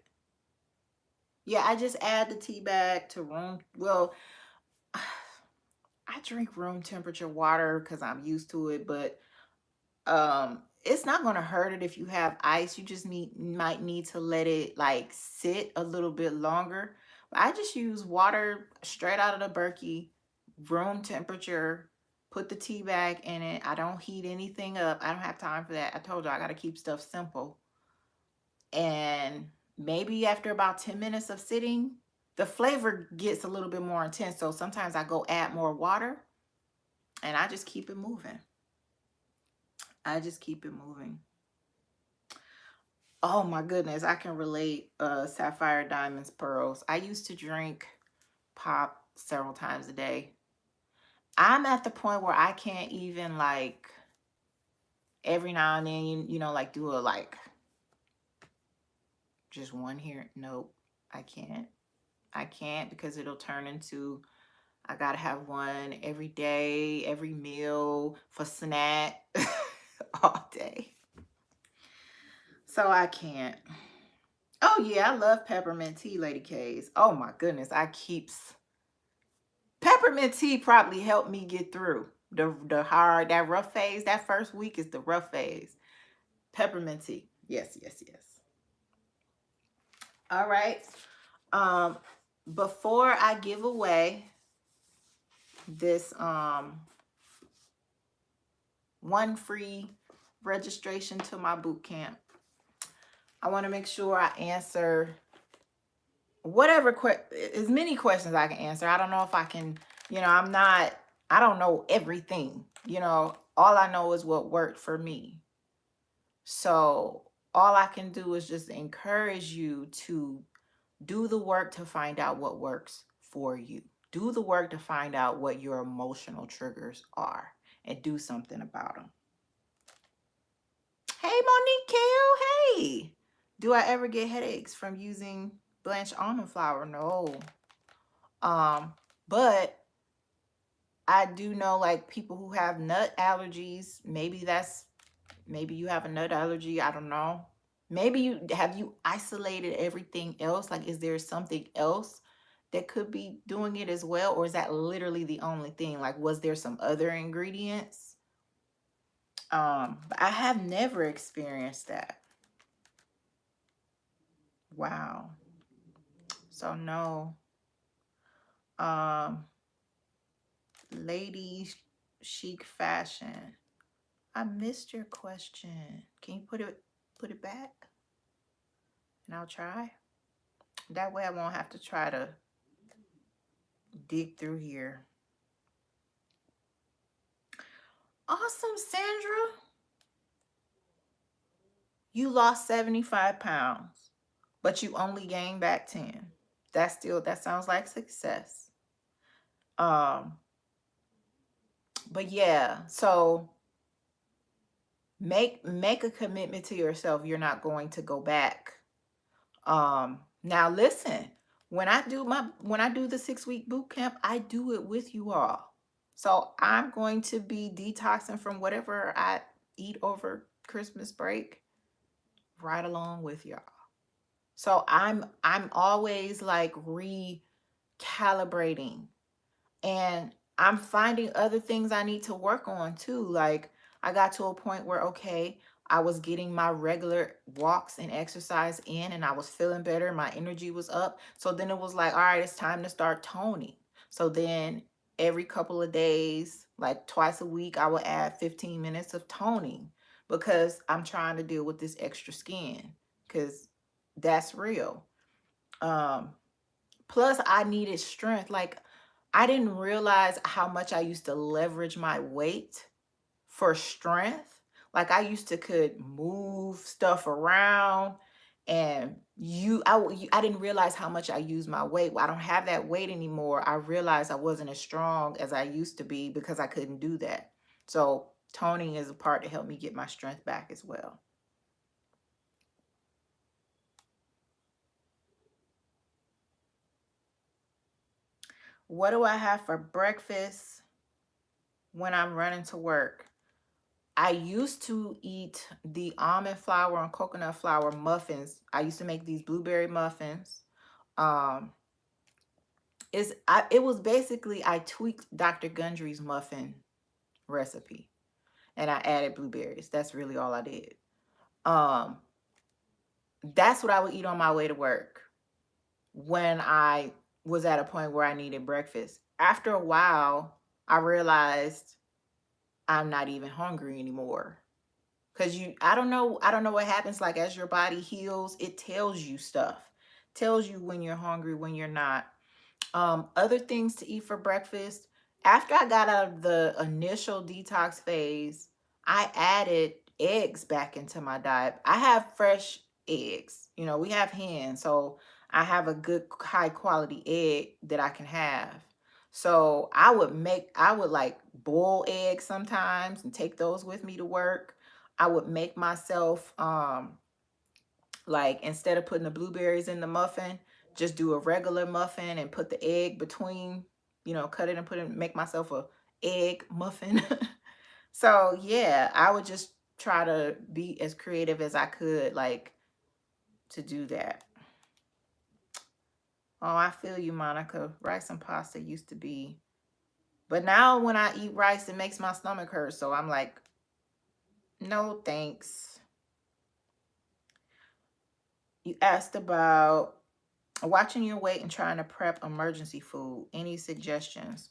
Yeah, I just add the tea bag to room. Well, I drink room temperature water because I'm used to it, but it's not going to hurt it if you have ice. You just might need to let it like sit a little bit longer. But I just use water straight out of the Berkey, room temperature, put the tea bag in it. I don't heat anything up. I don't have time for that. I told you I got to keep stuff simple. And maybe after about 10 minutes of sitting, the flavor gets a little bit more intense. So sometimes I go add more water and I just keep it moving. I just keep it moving. Oh my goodness, I can relate. Sapphire, diamonds, pearls. I used to drink pop several times a day. I'm at the point where I can't even like every now and then, you know, like do a like just one here. Nope, I can't. I can't because it'll turn into I gotta have one every day, every meal for snack all day. So I can't. Oh yeah, I love peppermint tea, Lady K's. Oh my goodness, peppermint tea probably helped me get through the hard, that rough phase. That first week is the rough phase. Peppermint tea. Yes, yes, yes. All right. Um, before I give away this one free registration to my boot camp, I want to make sure I answer whatever as many questions I can answer. I don't know if I can, you know, I don't know everything. You know, all I know is what worked for me. So all I can do is just encourage you to do the work to find out what works for you. Do the work to find out what your emotional triggers are and do something about them. Hey, Monique Kale. Hey. Do I ever get headaches from using Blanche almond flour? No. But I do know like people who have nut allergies, maybe you have a nut allergy, I don't know. Maybe you isolated everything else? Like, is there something else that could be doing it as well? Or is that literally the only thing? Like, was there some other ingredients? But I have never experienced that. Wow. So no. Lady chic fashion. I missed your question. Can you put it back? And I'll try. That way I won't have to try to dig through here. Awesome, Sandra. You lost 75 pounds, but you only gained back 10. That sounds like success. But yeah, so make a commitment to yourself. You're not going to go back. Now listen, when I do the 6-week boot camp, I do it with you all. So I'm going to be detoxing from whatever I eat over Christmas break right along with y'all. So I'm always like recalibrating, and I'm finding other things I need to work on too. Like I got to a point where, okay, I was getting my regular walks and exercise in and I was feeling better. My energy was up. So then it was like, all right, it's time to start toning. So then every couple of days, like twice a week, I would add 15 minutes of toning because I'm trying to deal with this extra skin because that's real. Plus I needed strength. Like I didn't realize how much I used to leverage my weight for strength. Like I used to could move stuff around, and I didn't realize how much I use my weight. I don't have that weight anymore. I realized I wasn't as strong as I used to be because I couldn't do that. So toning is a part to help me get my strength back as well. What do I have for breakfast when I'm running to work? I used to eat the almond flour and coconut flour muffins. I used to make these blueberry muffins. Um, it was basically, I tweaked Dr. Gundry's muffin recipe and I added blueberries. That's really all I did. Um, that's what I would eat on my way to work when I was at a point where I needed breakfast. After a while, I realized I'm not even hungry anymore. Cause I don't know what happens. Like as your body heals, it tells you stuff, tells you when you're hungry, when you're not. Other things to eat for breakfast. After I got out of the initial detox phase, I added eggs back into my diet. I have fresh eggs. You know, we have hens, so I have a good high quality egg that I can have. So I would like boil eggs sometimes and take those with me to work. I would make myself like instead of putting the blueberries in the muffin, just do a regular muffin and put the egg between, you know, cut it and put it, make myself a egg muffin. So yeah, I would just try to be as creative as I could, like to do that. Oh, I feel you, Monica. Rice and pasta used to be, but now when I eat rice, it makes my stomach hurt. So I'm like, no, thanks. You asked about watching your weight and trying to prep emergency food. Any suggestions?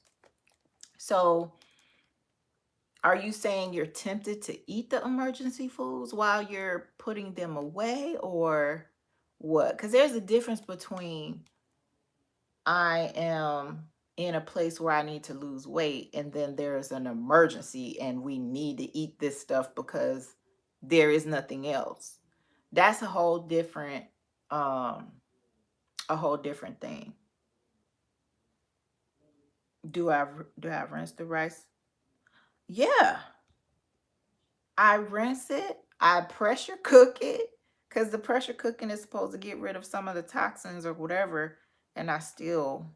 So, are you saying you're tempted to eat the emergency foods while you're putting them away, or what? Because there's a difference between I am in a place where I need to lose weight, and then there's an emergency and we need to eat this stuff because there is nothing else. That's um a whole different thing. Do I rinse the rice? Yeah, I rinse it. I pressure cook it because the pressure cooking is supposed to get rid of some of the toxins or whatever. And I still,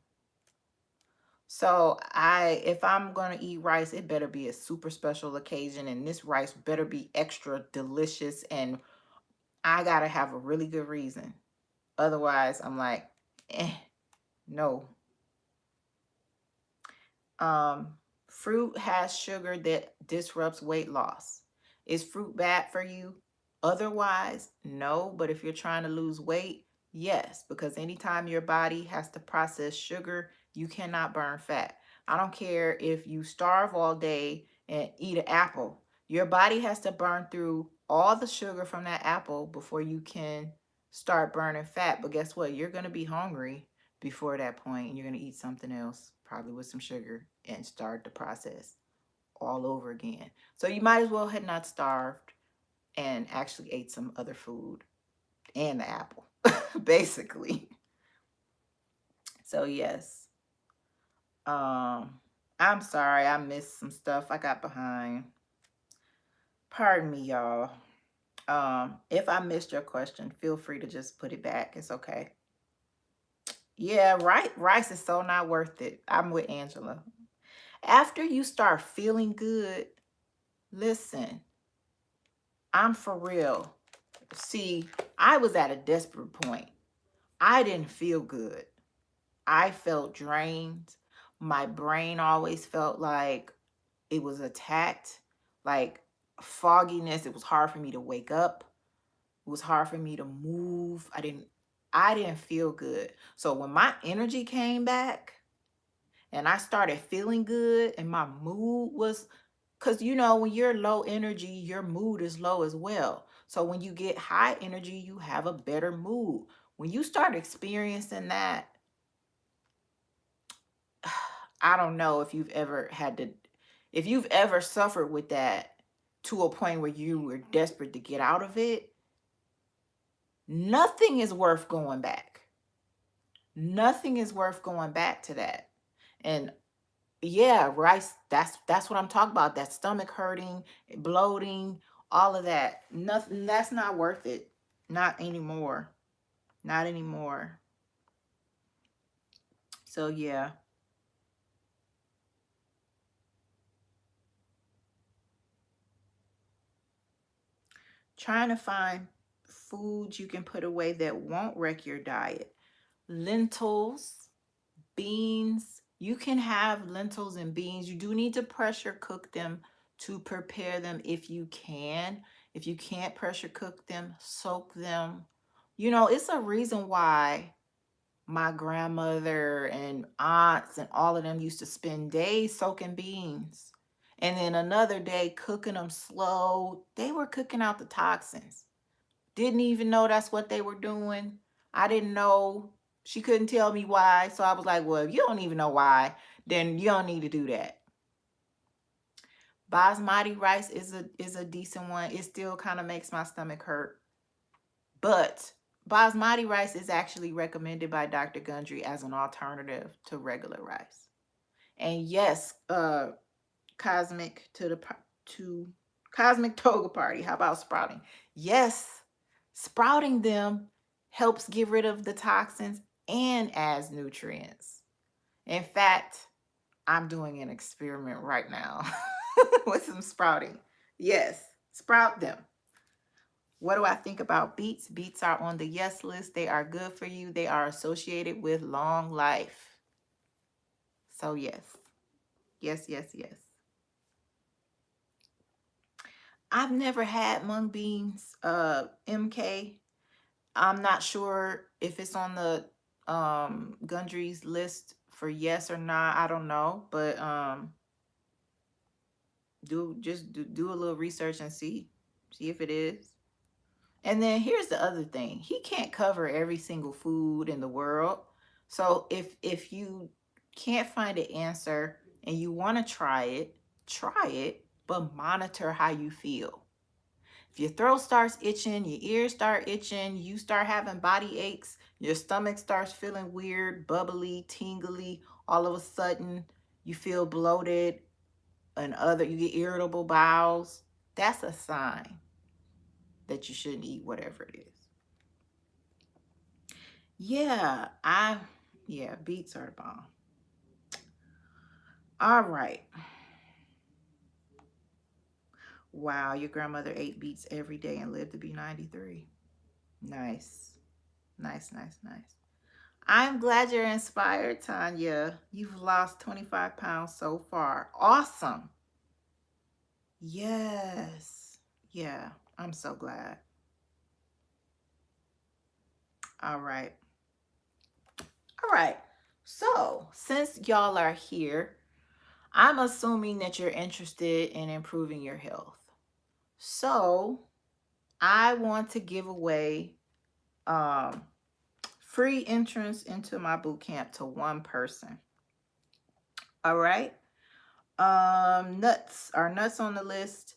so if I'm gonna eat rice, it better be a super special occasion, and this rice better be extra delicious, and I gotta have a really good reason. Otherwise, I'm like, no. Um, Fruit has sugar that disrupts weight loss. Is fruit bad for you? Otherwise, no. But if you're trying to lose weight, yes, because anytime your body has to process sugar, you cannot burn fat. I don't care if you starve all day and eat an apple. Your body has to burn through all the sugar from that apple before you can start burning fat. But guess what? You're going to be hungry before that point, and you're going to eat something else, probably with some sugar, and start the process all over again. So you might as well had not starved and actually ate some other food and the apple, basically. So yes. I'm sorry I missed some stuff. I got behind. Pardon me, y'all. If I missed your question, feel free to just put it back. It's okay. Yeah, right. Rice is so not worth it. I'm with Angela. After you start feeling good, listen, I'm for real. See, I was at a desperate point. I didn't feel good. I felt drained. My brain always felt like it was attacked, like fogginess. It was hard for me to wake up. It was hard for me to move. I didn't feel good. So when my energy came back and I started feeling good and my mood was, because you know, when you're low energy, your mood is low as well. So when you get high energy, you have a better mood. When you start experiencing that, I don't know if you've ever if you've ever suffered with that to a point where you were desperate to get out of it, nothing is worth going back. Nothing is worth going back to that. And yeah, rice, that's what I'm talking about. That stomach hurting, bloating, all of that. Nothing, that's not worth it. Not anymore. Not anymore. So yeah. Trying to find foods you can put away that won't wreck your diet. lentils, beans. You can have lentils and beans. You do need to pressure cook them to prepare them if you can. If you can't pressure cook them, soak them. You know, it's a reason why my grandmother and aunts and all of them used to spend days soaking beans. And then another day cooking them slow. They were cooking out the toxins. Didn't even know that's what they were doing. I didn't know. She couldn't tell me why. So I was like, well, if you don't even know why, then you don't need to do that. Basmati rice is a decent one. It still kind of makes my stomach hurt. But basmati rice is actually recommended by Dr. Gundry as an alternative to regular rice. And yes, cosmic to the to cosmic toga party. How about sprouting? Yes, sprouting them helps get rid of the toxins and adds nutrients. In fact, I'm doing an experiment right now with some sprouting. Yes, sprout them. What do I think about beets? Beets are on the yes list. They are good for you. They are associated with long life. So yes. Yes, yes, yes. I've never had mung beans, MK. I'm not sure if it's on the Gundry's list for yes or not. I don't know, but do a little research and see if it is. And then here's the other thing. He can't cover every single food in the world. So if you can't find an answer and you want to try it, but monitor how you feel. If your throat starts itching, your ears start itching, you start having body aches, your stomach starts feeling weird, bubbly, tingly, all of a sudden you feel bloated and you get irritable bowels, that's a sign that you shouldn't eat whatever it is. Yeah, beets are the bomb. All right. Wow, your grandmother ate beets every day and lived to be 93. Nice. Nice, nice, nice. I'm glad you're inspired, Tanya. You've lost 25 pounds so far. Awesome. Yes. Yeah, I'm so glad. All right. All right. So, since y'all are here, I'm assuming that you're interested in improving your health. So, I want to give away free entrance into my boot camp to one person. All right. Nuts. Are nuts on the list?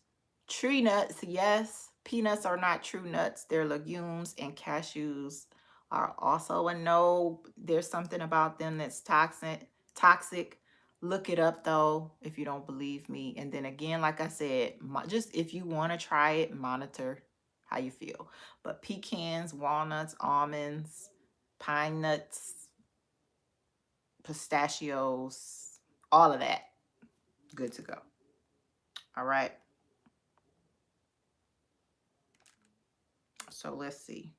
Tree nuts, yes. Peanuts are not true nuts. They're legumes, and cashews are also a no. There's something about them that's toxic. Look it up though if you don't believe me. And then again, like I said, just if you want to try it, monitor how you feel. But pecans, walnuts, almonds, pine nuts, pistachios, all of that, good to go. All right. So let's see.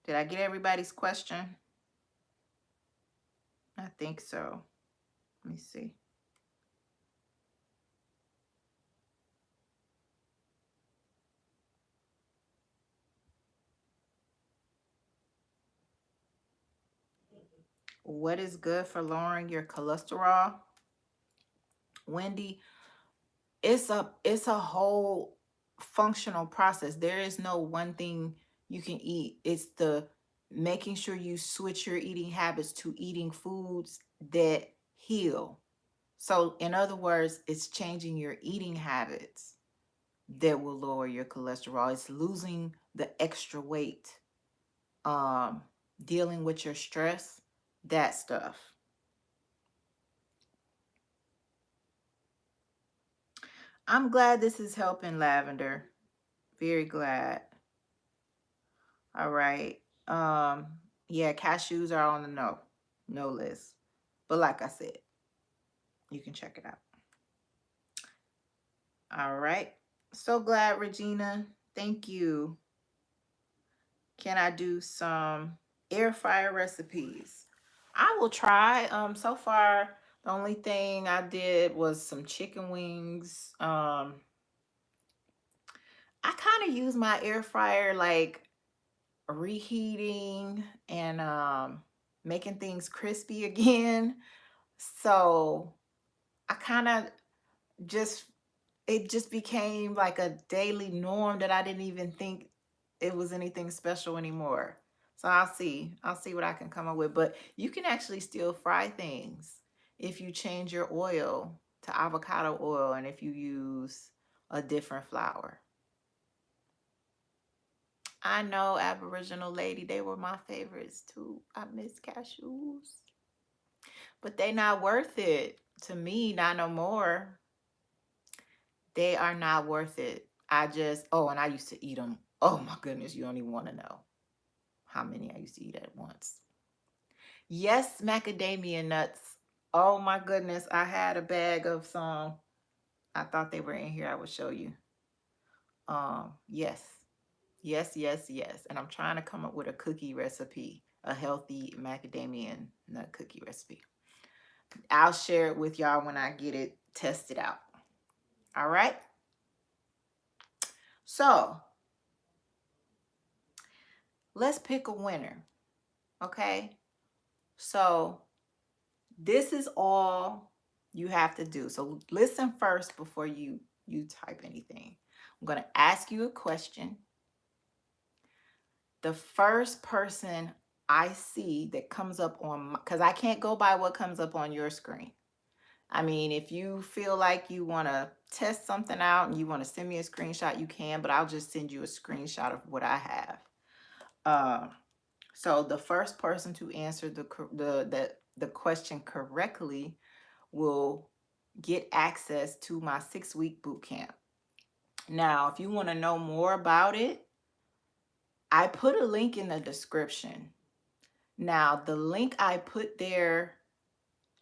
Did I get everybody's question? I think so. Let me see. What is good for lowering your cholesterol? Wendy, it's a whole functional process. There is no one thing you can eat. It's the making sure you switch your eating habits to eating foods that heal. So in other words, it's changing your eating habits that will lower your cholesterol. It's losing the extra weight, dealing with your stress, that stuff. I'm glad this is helping, Lavender. Very glad. All right. Yeah, cashews are on the no list. But like I said, you can check it out. All right. So glad, Regina. Thank you. Can I do some Air fryer recipes. I will try. So far, the only thing I did was some chicken wings. I kind of use my air fryer like reheating and making things crispy again. So I kind of just it just became like a daily norm that I didn't even think it was anything special anymore. So I'll see what I can come up with. But you can actually still fry things if you change your oil to avocado oil and if you use a different flour. I know, Aboriginal lady, they were my favorites too. I miss cashews, but they not worth it to me, not no more. They are not worth it. I just, oh, and I used to eat them. Oh my goodness, you don't even want to know how many I used to eat at once. Yes, macadamia nuts. Oh my goodness, I had a bag of some. I thought they were in here. I would show you. Yes, yes. And I'm trying to come up with a cookie recipe, a healthy macadamia nut cookie recipe. I'll share it with y'all when I get it tested out. All right. So let's pick a winner. Okay. So this is all you have to do. So listen first before you type anything. I'm going to ask you a question. The first person I see that comes up on, because I can't go by what comes up on your screen. I mean, if you feel like you want to test something out and you want to send me a screenshot, you can, but I'll just send you a screenshot of what I have. So the first person to answer the question correctly will get access to my 6-week boot camp. Now, if you want to know more about it, I put a link in the description. Now, the link I put there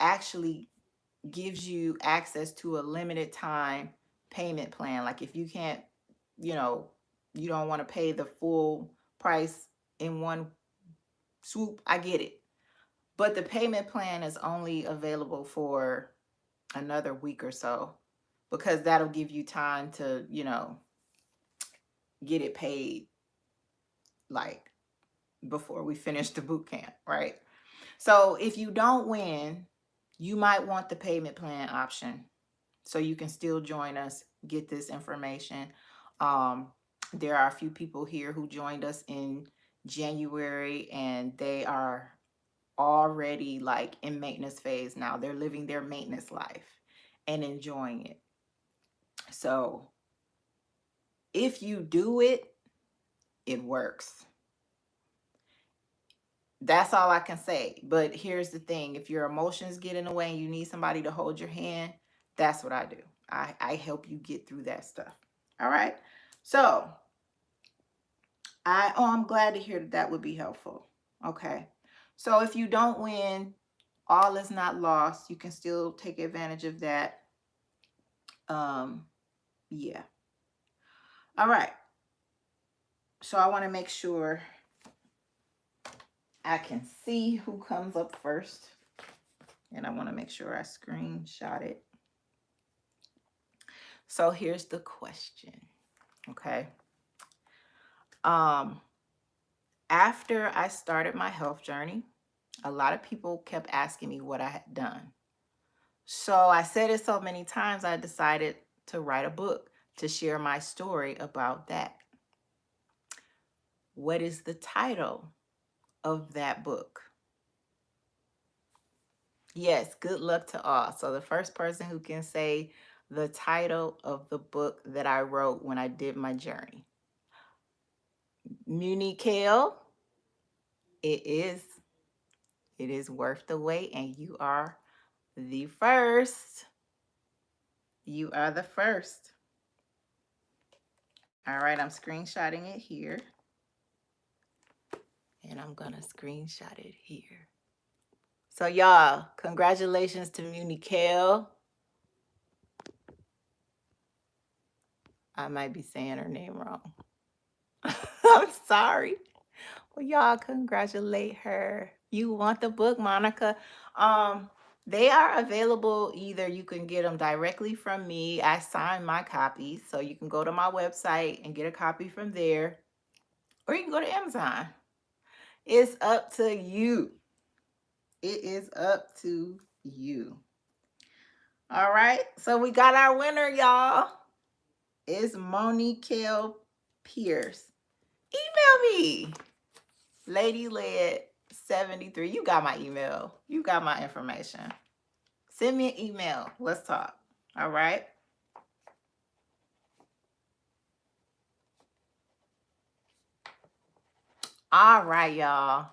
actually gives you access to a limited time payment plan. Like if you can't, you know, you don't want to pay the full price in one swoop, I get it. But the payment plan is only available for another week or so because that'll give you time to, you know, get it paid like before we finish the boot camp, right? So if you don't win, you might want the payment plan option so you can still join us, get this information. There are a few people here who joined us in January and they are already like in maintenance phase now. They're living their maintenance life and enjoying it. So if you do it, it works. That's all I can say. But here's the thing. If your emotions get in the way and you need somebody to hold your hand, that's what I do. I help you get through that stuff. All right. So I'm glad to hear that that would be helpful. Okay. So if you don't win, all is not lost. You can still take advantage of that. Yeah. All right. So I want to make sure I can see who comes up first. And I want to make sure I screenshot it. So here's the question. Okay. After I started my health journey, a lot of people kept asking me what I had done. So I said it so many times, I decided to write a book to share my story about that. What is the title of that book? Yes, good luck to all. So the first person who can say the title of the book that I wrote when I did my journey. Munikel, it is. It is worth the wait, and you are the first. You are the first. All right, I'm screenshotting it here. And I'm going to screenshot it here. So y'all, congratulations to Munikel. I might be saying her name wrong. I'm sorry. y'all congratulate her. You want the book, Monica? Um, they are available either you can get them directly from me. I sign my copies, so you can go to my website and get a copy from there, or you can go to Amazon. It's up to you. It is up to you. All right. So we got our winner, y'all. It's Monique Pierce. Email me. Lady Led 73. You got my email. You got my information. Send me an email. Let's talk. All right. All right, y'all.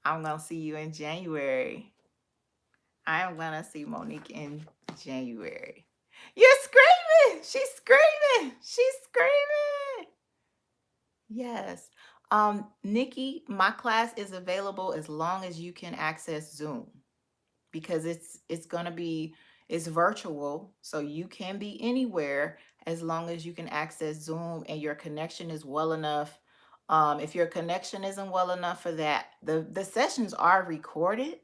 I'm going to see you in January. I am going to see Monique in January. You're screaming. She's screaming. She's screaming. Yes. Nikki, my class is available as long as you can access Zoom, because it's going to be, it's virtual, so you can be anywhere as long as you can access Zoom and your connection is well enough. If your connection isn't well enough for that, the sessions are recorded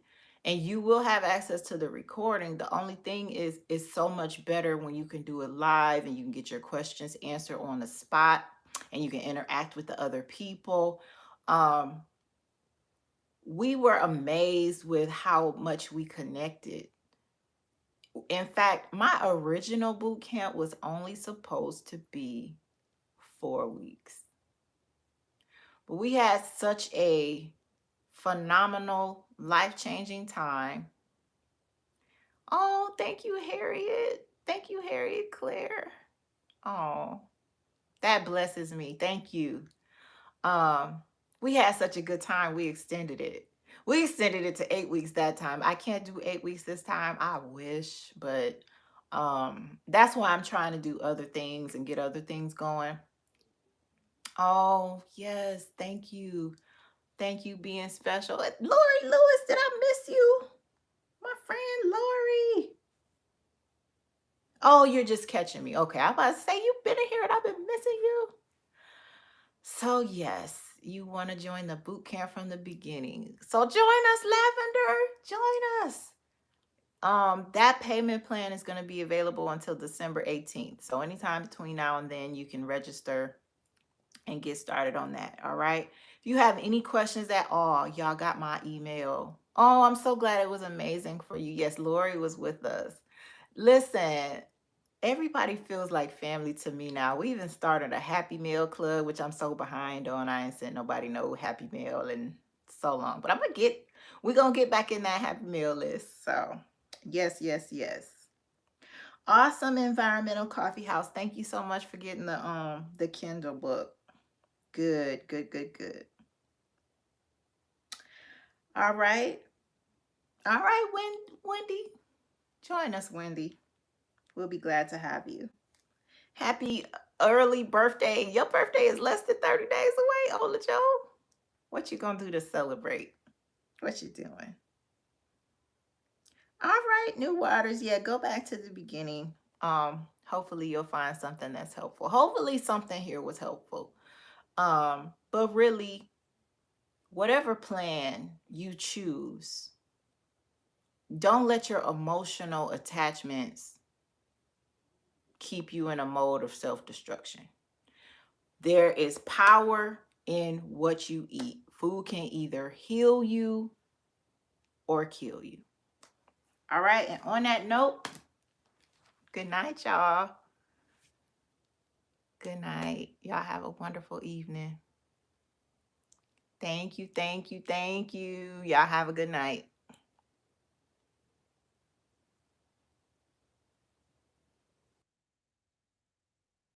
and you will have access to the recording. The only thing is it's so much better when you can do it live and you can get your questions answered on the spot and you can interact with the other people. We were amazed with how much we connected. In fact, my original boot camp was only supposed to be 4 weeks. But we had such a phenomenal, life-changing time. Oh, thank you, Harriet. Thank you, Harriet Claire. Oh, that blesses me. Thank you. We had such a good time. We extended it. We extended it to 8 weeks that time. I can't do 8 weeks this time. I wish, but that's why I'm trying to do other things and get other things going. Oh, yes. Thank you. Thank you, being special. Lori Lewis, did I miss you? My friend Lori. Oh, you're just catching me. Okay, I'm about to say you've been in here and I've been missing you. So yes, you want to join the boot camp from the beginning. So join us, Lavender. Join us. That payment plan is going to be available until December 18th. So anytime between now and then, you can register and get started on that. All right. If you have any questions at all, y'all got my email. Oh, I'm so glad it was amazing for you. Yes, Lori was with us. Listen, everybody feels like family to me now. We even started a Happy Meal club, which I'm so behind on. I ain't sent nobody no Happy Meal in so long, but we're gonna get back in that Happy Meal list. So yes, yes, yes. Awesome Environmental Coffee House. Thank you so much for getting the Kindle book. Good, good, good, good. All right. All right, Wendy. Join us, Wendy. We'll be glad to have you. Happy early birthday. Your birthday is less than 30 days away, Ola Joe. What you gonna do to celebrate? What you doing? All right, New Waters. Yeah, go back to the beginning. Hopefully you'll find something that's helpful. Hopefully something here was helpful. But really, whatever plan you choose, don't let your emotional attachments keep you in a mode of self-destruction. There is power in what you eat. Food can either heal you or kill you. All right, and on that note, good night, y'all. Good night. Y'all have a wonderful evening. Thank you, thank you, thank you. Y'all have a good night.